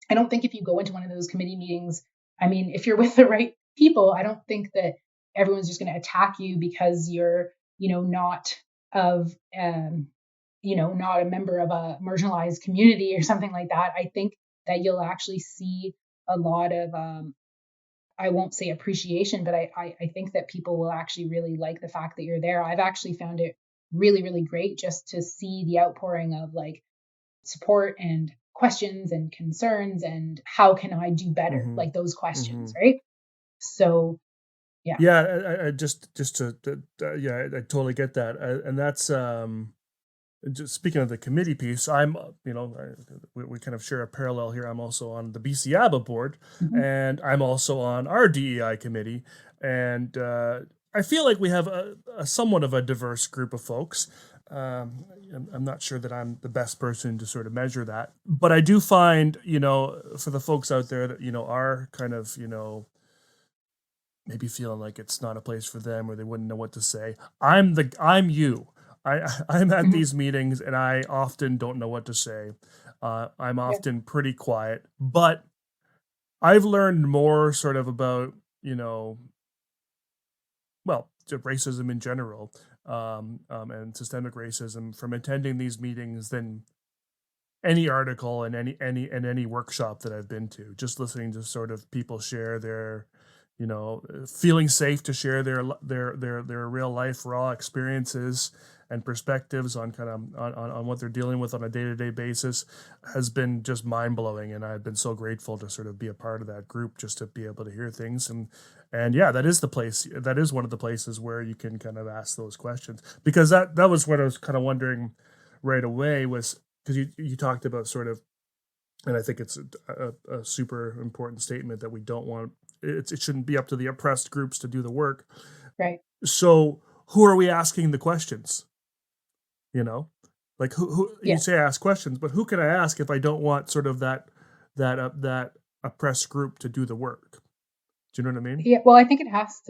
I don't think if you go into one of those committee meetings, I mean, if you're with the right people, I don't think that everyone's just going to attack you because you're, not of, not a member of a marginalized community or something like that. I think that you'll actually see a lot of, I won't say appreciation, but I think that people will actually really like the fact that you're there. I've actually found it really, really great just to see the outpouring of like support and questions and concerns and how can I do better, Mm-hmm. like those questions, Mm-hmm. right? So yeah. Yeah, I just yeah, I totally get that, and that's just speaking of the committee piece. I'm we kind of share a parallel here. I'm also on the BCABA board, Mhm. and I'm also on our DEI committee, and I feel like we have a somewhat of a diverse group of folks. I'm not sure that I'm the best person to sort of measure that, but I do find, for the folks out there that are kind of maybe feeling like it's not a place for them or they wouldn't know what to say. I'm you. I'm at Mhm. these meetings and I often don't know what to say. I'm Yeah. often pretty quiet, but I've learned more sort of about, well, racism in general, and systemic racism from attending these meetings than any article and any workshop that I've been to. Just listening to sort of people share their, feeling safe to share their real life raw experiences and perspectives on kind of on what they're dealing with on a day-to-day basis has been just mind-blowing, and I've been so grateful to sort of be a part of that group, just to be able to hear things. And yeah, that is one of the places where you can kind of ask those questions, because that was what I was kind of wondering right away, was because you talked about sort of, and I think it's a super important statement, that we don't want it shouldn't be up to the oppressed groups to do the work. Right. So who are we asking the questions? You know, like who you Yeah. say ask questions, but who can I ask if I don't want sort of that oppressed group to do the work? Do you know what I mean? Yeah, well, I think it has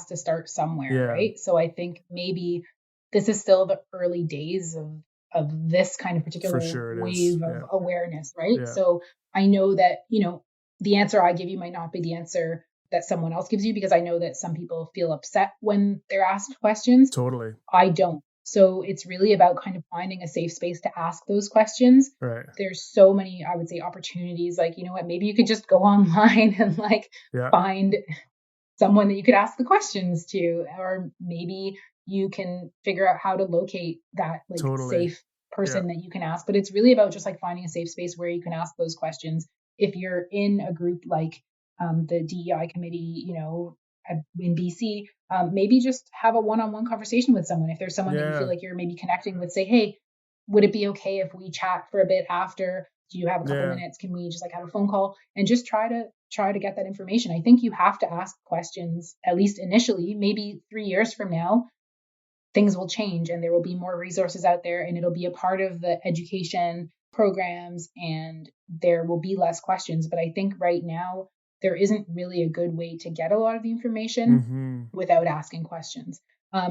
to start somewhere, Yeah, right? So I think maybe this is still the early days of this kind of for particular sure it is. wave of Yeah, awareness, right? yeah, So I know that, the answer I give you might not be the answer that someone else gives you, because I know that some people feel upset when they're asked questions. totally. I don't. So it's really about kind of finding a safe space to ask those questions. Right. There's so many, I would say, opportunities. Like, you know what, maybe you could just go online and like Yeah, find someone that you could ask the questions to, or maybe you can figure out how to locate that like totally. safe Yeah. person that you can ask. But it's really about just like finding a safe space where you can ask those questions. If you're in a group like the DEI committee, in BC, maybe just have a one-on-one conversation with someone. If there's someone that you feel Yeah. like you're maybe connecting with, say, hey, would it be okay if we chat for a bit after? Do you have a couple Yeah. minutes? Can we just like have a phone call and just try to get that information? I think you have to ask questions, at least initially. Maybe 3 years from now, things will change and there will be more resources out there and it'll be a part of the education programs and there will be less questions. But I think right now there isn't really a good way to get a lot of the information Mm-hmm. without asking questions.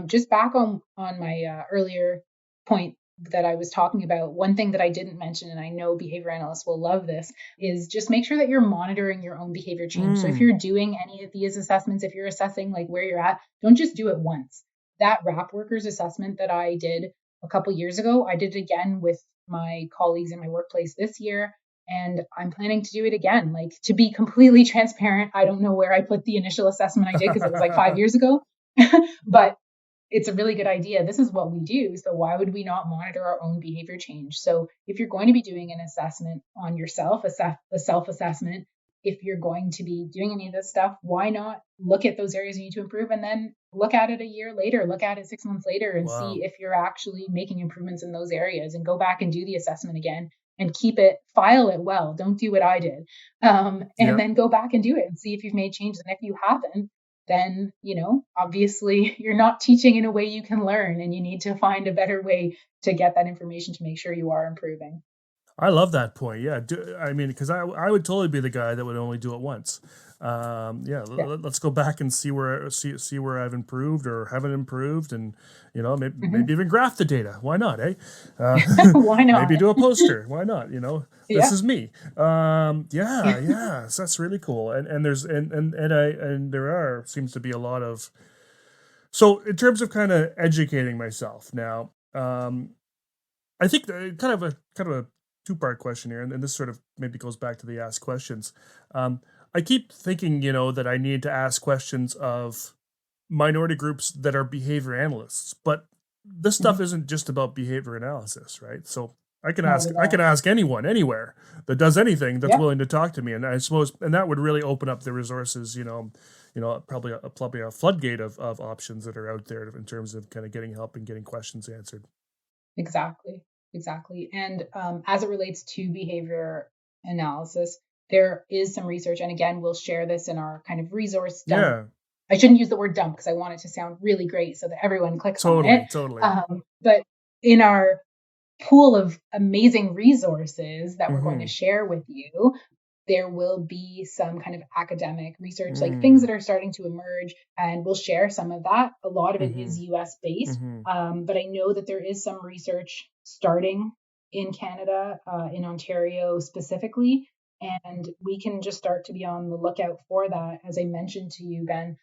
Just back on my earlier point that I was talking about, one thing that I didn't mention, and I know behavior analysts will love this, is just make sure that you're monitoring your own behavior change. So if Mm. you're doing any of these assessments, if you're assessing like where you're at, don't just do it once. That wrap workers assessment that I did a couple years ago, I did it again with my colleagues in my workplace this year. And I'm planning to do it again. Like, to be completely transparent, I don't know where I put the initial assessment I did because it was like 5 years ago. But it's a really good idea. This is what we do. So why would we not monitor our own behavior change? So if you're going to be doing an assessment on yourself, a self assessment, if you're going to be doing any of this stuff, why not look at those areas you need to improve and then look at it a year later, look at it 6 months later and Wow. see if you're actually making improvements in those areas, and go back and do the assessment again and keep it, file it well. Don't do what I did. And Yeah. then go back and do it and see if you've made changes. And if you haven't, then, obviously you're not teaching in a way you can learn, and you need to find a better way to get that information to make sure you are improving. I love that point. Yeah, I mean, because I would totally be the guy that would only do it once. Yeah, Yeah. let's go back and see where I've improved or haven't improved, and Hmm. maybe even graph the data. Why not, eh? Uh, Why not? maybe do a poster. Why not? This Yeah. is me. Yeah, yeah. So that's really cool. And there's and there are seems to be a lot of, so in terms of kind of educating myself now. I think kind of a two-part question here, and this sort of maybe goes back to the ask questions. I keep thinking, that I need to ask questions of minority groups that are behavior analysts, but this stuff Hmm. isn't just about behavior analysis, right? So I can Not ask at I can all. ask anyone anywhere that does anything that's Yeah, willing to talk to me, and I suppose and that would really open up the resources. Probably a floodgate of options that are out there in terms of kind of getting help and getting questions answered. exactly. Exactly. And as it relates to behavior analysis, there is some research. And again, we'll share this in our kind of resource dump. Yeah, I shouldn't use the word dump because I want it to sound really great so that everyone clicks on it. totally. But in our pool of amazing resources that we're going to Mm-hmm. share with you, there will be some kind of academic research, like things Mm. that are starting to emerge, and we'll share some of that. A lot of it Mm-hmm. is US based, Mm-hmm. but I know that there is some research starting in Canada, in Ontario specifically, and we can just start to be on the lookout for that. As I mentioned to you, Ben,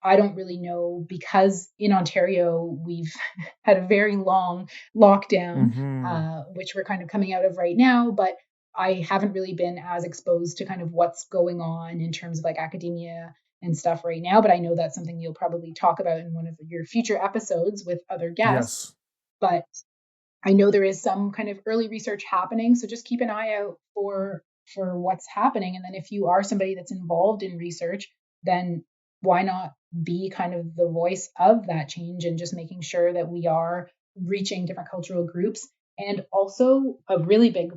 I don't really know because in Ontario we've had a very long lockdown, Mm-hmm. which we're kind of coming out of right now, but I haven't really been as exposed to kind of what's going on in terms of like academia and stuff right now. But I know that's something you'll probably talk about in one of your future episodes with other guests. Yes. But I know there is some kind of early research happening, so just keep an eye out for what's happening. And then if you are somebody that's involved in research, then why not be kind of the voice of that change and just making sure that we are reaching different cultural groups. And also a really big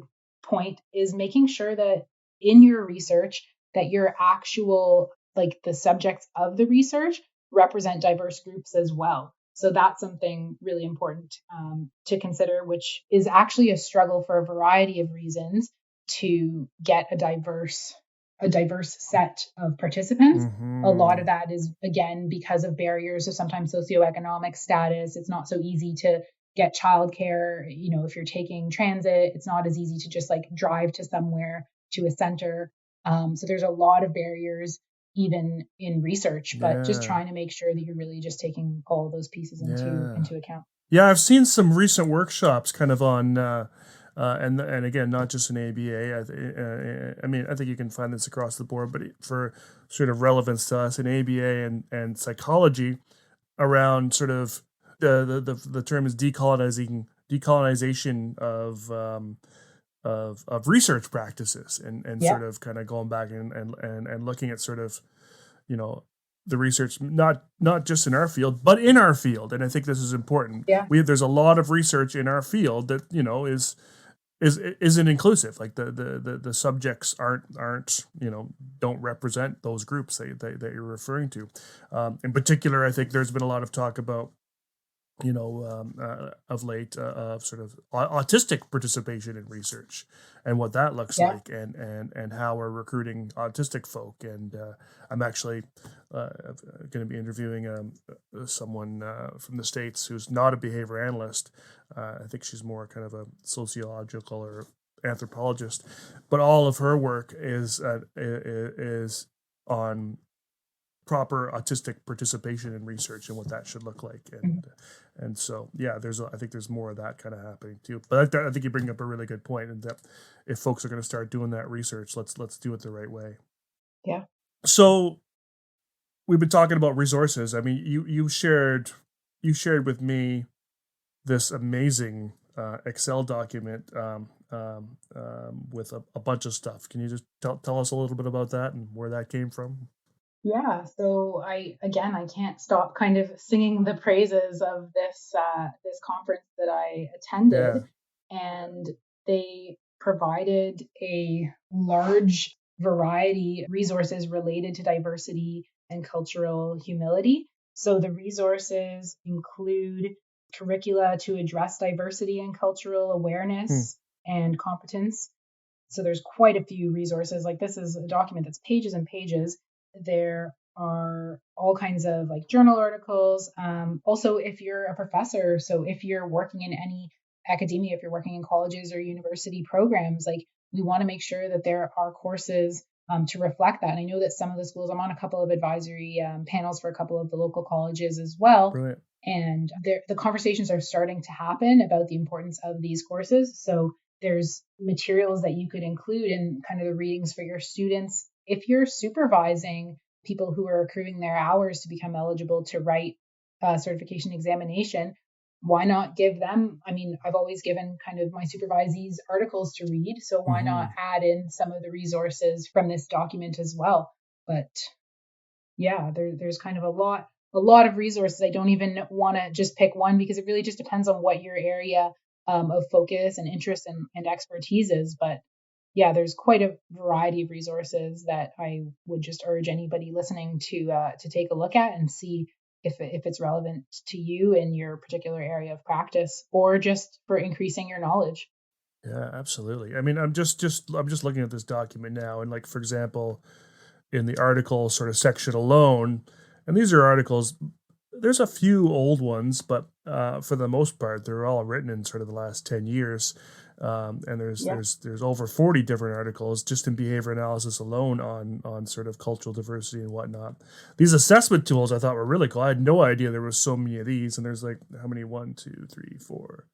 point is making sure that in your research that your actual like the subjects of the research represent diverse groups as well. So that's something really important to consider, which is actually a struggle for a variety of reasons to get a diverse set of participants. A lot Mm-hmm. of that is again because of barriers of sometimes socioeconomic status. It's not so easy to get childcare. You know, if you're taking transit, it's not as easy to just like drive to somewhere to a center. So there's a lot of barriers even in research, but just Yeah. trying to make sure that you're really just taking all of those pieces Yeah. into account. Yeah, I've seen some recent workshops kind of on, and again, not just in ABA. I mean, I think you can find this across the board, but for sort of relevance to us in ABA and psychology around sort of the term is decolonization of research practices and Yeah, sort of kind of going back and looking at sort of you know the research not just in our field but in our field, and I think this is important. yeah, There's a lot of research in our field that isn't inclusive, like the subjects aren't don't represent those groups that you're referring to. In particular, I think there's been a lot of talk about of late of sort of autistic participation in research and what that looks yeah, like, and how we're recruiting autistic folk. And I'm actually going to be interviewing someone from the States who's not a behavior analyst. I think she's more kind of a sociological or anthropologist, but all of her work is on proper autistic participation in research and what that should look like. mhm, And so yeah, I think there's more of that kind of happening too. But I think you bring up a really good point, in that if folks are going to start doing that research, let's do it the right way. yeah, So we've been talking about resources. I mean, you shared with me this amazing Excel document with a bunch of stuff. Can you just tell us a little bit about that and where that came from? yeah. So I can't stop kind of singing the praises of this conference that I Yeah. attended, and they provided a large variety of resources related to diversity and cultural humility. So the resources include curricula to address diversity and cultural Hmm. awareness and competence. So there's quite a few resources. Like this is a document that's pages and pages. There are all kinds of like journal articles. Also, if you're a professor, so if you're working in any academia, if you're working in colleges or university programs, like we want to make sure that there are courses to reflect that. And I know that some of the schools, I'm on a couple of advisory panels for a couple of the local colleges as well. Brilliant. And the conversations are starting to happen about the importance of these courses. So there's materials that you could include in kind of the readings for your students. If you're supervising people who are accruing their hours to become eligible to write a certification examination, why not give them, I mean, I've always given kind of my supervisees articles to read, so why not add in some of the resources from this document as well? But yeah, there's kind of a lot of resources. I don't even want to just pick one because it really just depends on what your area of focus and interest and expertise is. But yeah, there's quite a variety of resources that I would just urge anybody listening to take a look at and see if it's relevant to you in your particular area of practice or just for increasing your knowledge. Yeah, absolutely. I mean, I'm just looking at this document now, and like for example, in the article sort of section alone, and these are articles. There's a few old ones, but for the most part, they're all written in sort of the last 10 years. And Yeah. there's over 40 different articles just in behavior analysis alone on sort of cultural diversity and whatnot. These assessment tools I thought were really cool. I had no idea there was so many of these, and there's like how many? 1, 2, 3, 4.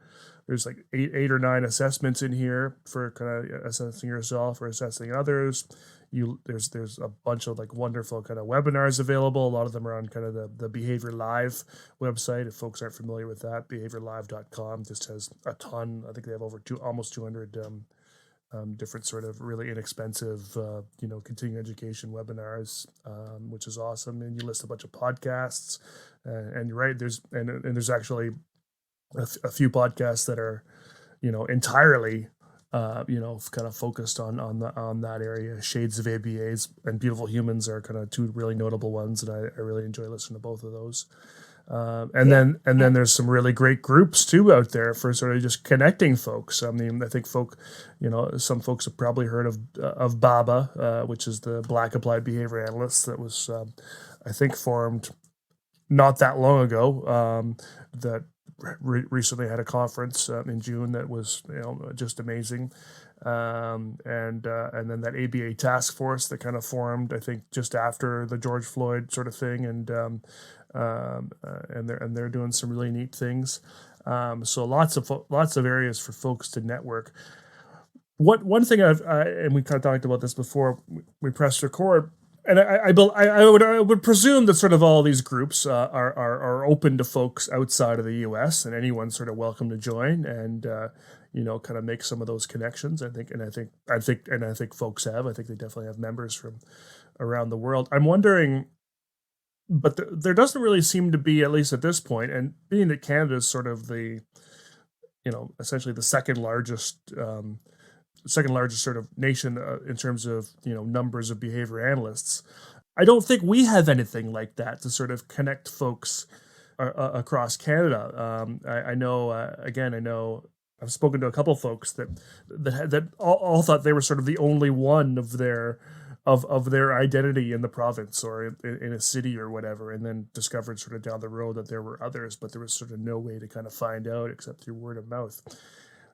There's like eight or nine assessments in here for kind of assessing yourself or assessing others. There's a bunch of like wonderful kind of webinars available. A lot of them are on kind of the Behaviour Live website. If folks aren't familiar with that, behaviorlive.com just has a ton. I think they have almost 200 different sort of really inexpensive, continuing education webinars, which is awesome. And you list a bunch of podcasts, and you're right. There's actually a few podcasts that are, entirely, kind of focused on that area. Shades of ABAs and Beautiful Humans are kind of two really notable ones, and I really enjoy listening to both of those. And Yeah. then there's some really great groups too out there for sort of just connecting folks. I mean, I think some folks have probably heard of BABA, which is the Black Applied Behavior Analysts, that was I think formed not that long ago. That recently had a conference in June that was just amazing. And then that ABA task force that kind of formed, I think, just after the George Floyd sort of thing, and they're doing some really neat things. So lots of areas for folks to network. One thing and we kind of talked about this before we pressed record. And I would presume that sort of all these groups are open to folks outside of the U.S. and anyone's sort of welcome to join and kind of make some of those connections. I think folks have. I think they definitely have members from around the world. I'm wondering, but there doesn't really seem to be, at least at this point, and being that Canada is sort of the essentially the second largest sort of nation in terms of numbers of behavior analysts. I don't think we have anything like that to sort of connect folks across Canada. I know I've spoken to a couple folks that all thought they were sort of the only one of their identity in the province or in a city or whatever, and then discovered sort of down the road that there were others, but there was sort of no way to kind of find out except through word of mouth.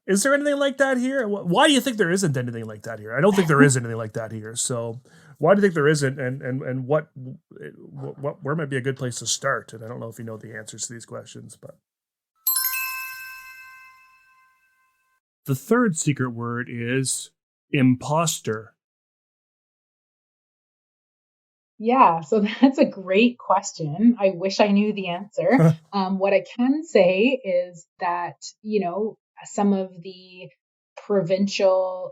Is there anything like that here? Why do you think there isn't anything like that here? I don't think there is anything like that here. So why do you think there isn't? And what where might be a good place to start? And I don't know if you know the answers to these questions, but the third secret word is imposter. Yeah, so that's a great question. I wish I knew the answer. What I can say is that, some of the provincial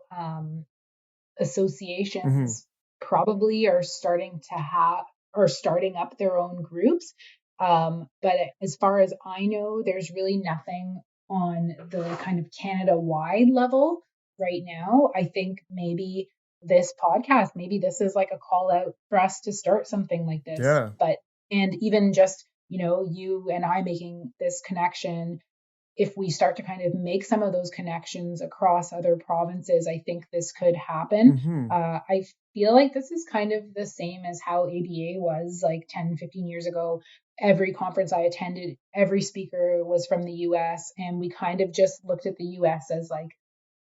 associations probably are starting to have or starting up their own groups. But as far as I know, there's really nothing on the kind of Canada-wide level right now. I think maybe this podcast, maybe this is like a call out for us to start something like this. Yeah. But and even just, you and I making this connection, if we start to kind of make some of those connections across other provinces, I think this could happen. I feel like this is kind of the same as how ABA was like 10, 15 years ago. Every conference I attended, every speaker was from the US, and we kind of just looked at the US as like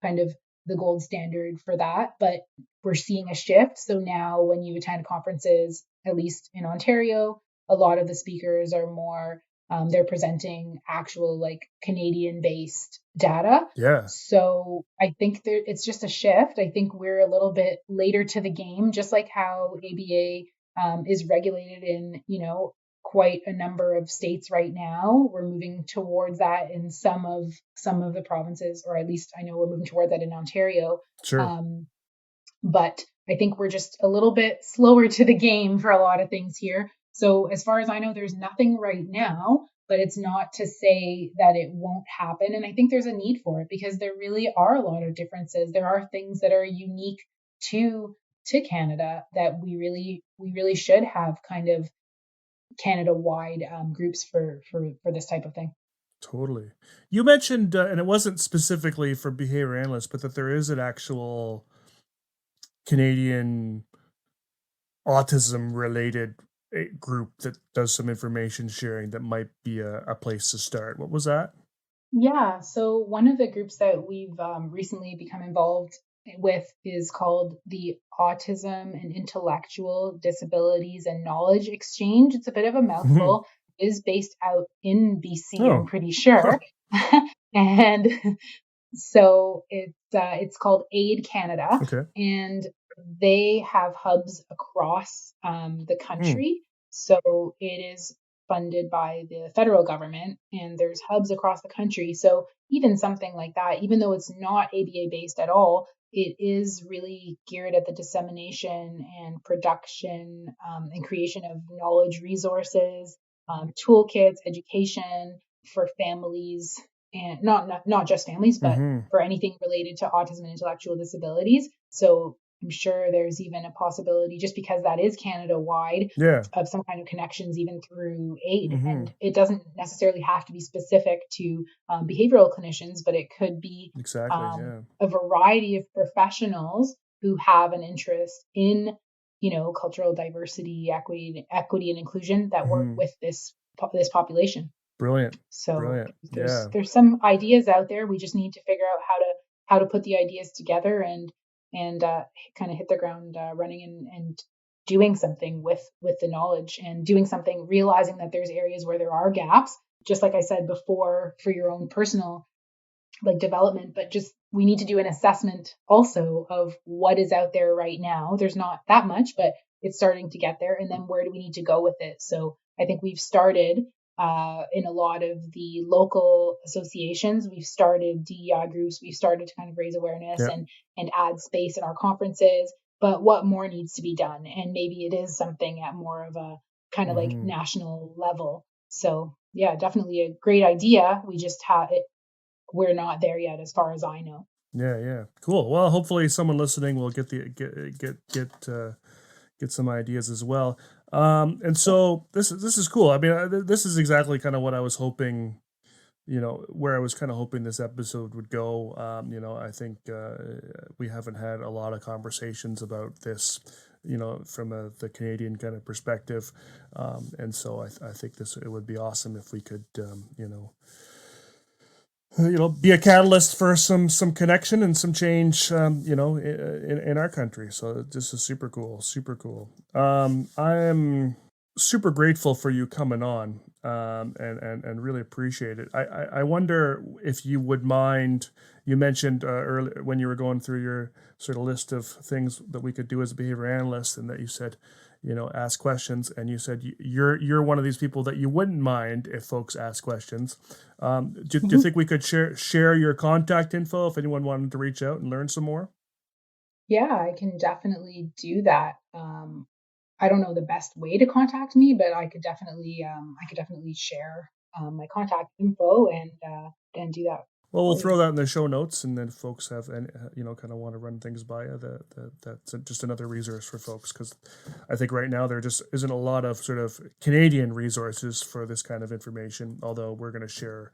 kind of the gold standard for that. But we're seeing a shift. So now when you attend conferences, at least in Ontario, a lot of the speakers are more they're presenting actual like Canadian based data. Yeah. So I think it's just a shift. I think we're a little bit later to the game, just like how ABA is regulated in, quite a number of states right now. We're moving towards that in some of the provinces, or at least I know we're moving towards that in Ontario. Sure. But I think we're just a little bit slower to the game for a lot of things here. So as far as I know, there's nothing right now, but it's not to say that it won't happen. And I think there's a need for it because there really are a lot of differences. There are things that are unique to Canada that we really should have kind of Canada-wide groups for this type of thing. Totally. You mentioned, and it wasn't specifically for behavior analysts, but that there is an actual Canadian autism-related group that does some information sharing that might be a place to start. What was that? Yeah, so one of the groups that we've recently become involved with is called the Autism and Intellectual Disabilities and Knowledge Exchange. It's a bit of a mouthful. It is based out in BC, I'm pretty sure. And so it's called Aid Canada, and they have hubs across the country. So it is funded by the federal government, and there's hubs across the country. So even something like that, even though it's not ABA based at all, it is really geared at the dissemination and production and creation of knowledge resources, toolkits, education for families, and not just families, but for anything related to autism and intellectual disabilities. So I'm sure there's even a possibility, just because that is Canada-wide, of some kind of connections even through Aid. And it doesn't necessarily have to be specific to behavioral clinicians, but it could be a variety of professionals who have an interest in, cultural diversity, equity, and inclusion that work with this population. Brilliant. So there's some ideas out there. We just need to figure out how to put the ideas together and kind of hit the ground running and doing something with the knowledge, and doing something, realizing that there's areas where there are gaps, just like I said before, for your own personal development, but just we need to do an assessment also of what is out there right now. There's not that much, but it's starting to get there. And then where do we need to go with it? So I think we've started in a lot of the local associations. We've started DEI groups. We've started to kind of raise awareness and add space in our conferences. But what more needs to be done? And maybe it is something at more of a kind of national level. So yeah, definitely a great idea. We just have it. We're not there yet, as far as I know. Yeah, cool. Well, hopefully someone listening will get some ideas as well. And so this is cool. I mean, this is exactly kind of what I was hoping, where I was kind of hoping this episode would go. I think we haven't had a lot of conversations about this, from the Canadian kind of perspective. And so I think it would be awesome if we could, be a catalyst for some connection and some change, in our country. So this is super cool. I'm super grateful for you coming on, and really appreciate it. I wonder if you would mind. You mentioned earlier when you were going through your sort of list of things that we could do as a behavior analyst, and that you said, ask questions, and you said you're one of these people that you wouldn't mind if folks ask questions. Do you think we could share your contact info if anyone wanted to reach out and learn some more? Yeah, I can definitely do that. I don't know the best way to contact me, but I could definitely share my contact info and do that. Well, we'll throw that in the show notes, and then folks have, and kind of want to run things by you. That's just another resource for folks, because I think right now there just isn't a lot of sort of Canadian resources for this kind of information. Although we're going to share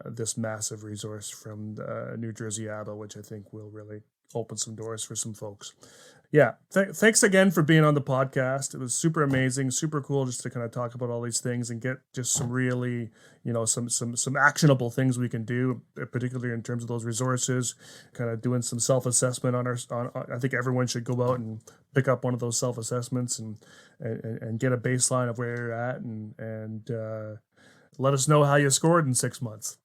this massive resource from New Jersey ABBA, which I think will really open some doors for some folks. Yeah, thanks again for being on the podcast. It was super amazing, super cool just to kind of talk about all these things and get just some really, some actionable things we can do, particularly in terms of those resources, kind of doing some self-assessment on I think everyone should go out and pick up one of those self-assessments and get a baseline of where you're at, and let us know how you scored in 6 months.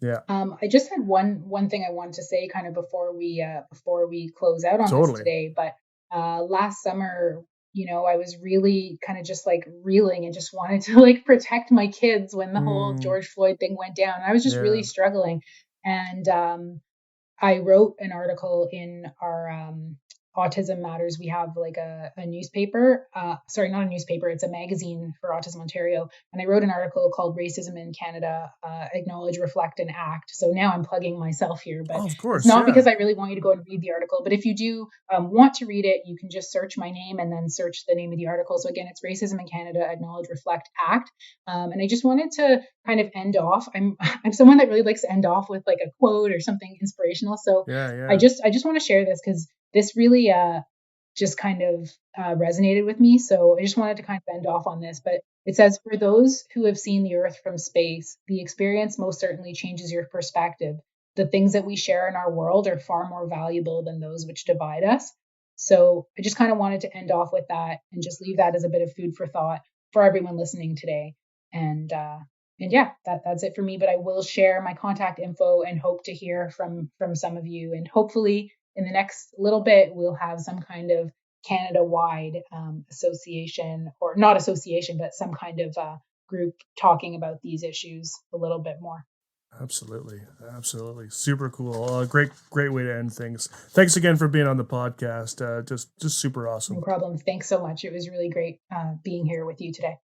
Yeah. I just had one thing I wanted to say kind of before we close out on this today. But last summer I was really kind of just like reeling and just wanted to like protect my kids when the whole Mm, George Floyd thing went down. I was just really yeah. struggling. And I wrote an article in our Autism Matters. We have like a newspaper. Sorry, not a newspaper. It's a magazine for Autism Ontario. And I wrote an article called Racism in Canada, Acknowledge, Reflect, and Act. So now I'm plugging myself here, but Oh, of it's course. not Yeah. because I really want you to go and read the article. But if you do want to read it, you can just search my name and then search the name of the article. So again, it's Racism in Canada, Acknowledge, Reflect, Act. And I just wanted to kind of end off. I'm someone that really likes to end off with like a quote or something inspirational. So Yeah. I Yeah. just want to share this because this really just kind of resonated with me. So I just wanted to kind of end off on this. But it says, for those who have seen the Earth from space, the experience most certainly changes your perspective. The things that we share in our world are far more valuable than those which divide us. So I just kind of wanted to end off with that and just leave that as a bit of food for thought for everyone listening today. And yeah, that's it for me. But I will share my contact info and hope to hear from some of you. And hopefully in the next little bit, we'll have some kind of Canada-wide association, or not association, but some kind of group talking about these issues a little bit more. Absolutely. Absolutely. Super cool. Great way to end things. Thanks again for being on the podcast. Just super awesome. No problem. Thanks so much. It was really great being here with you today.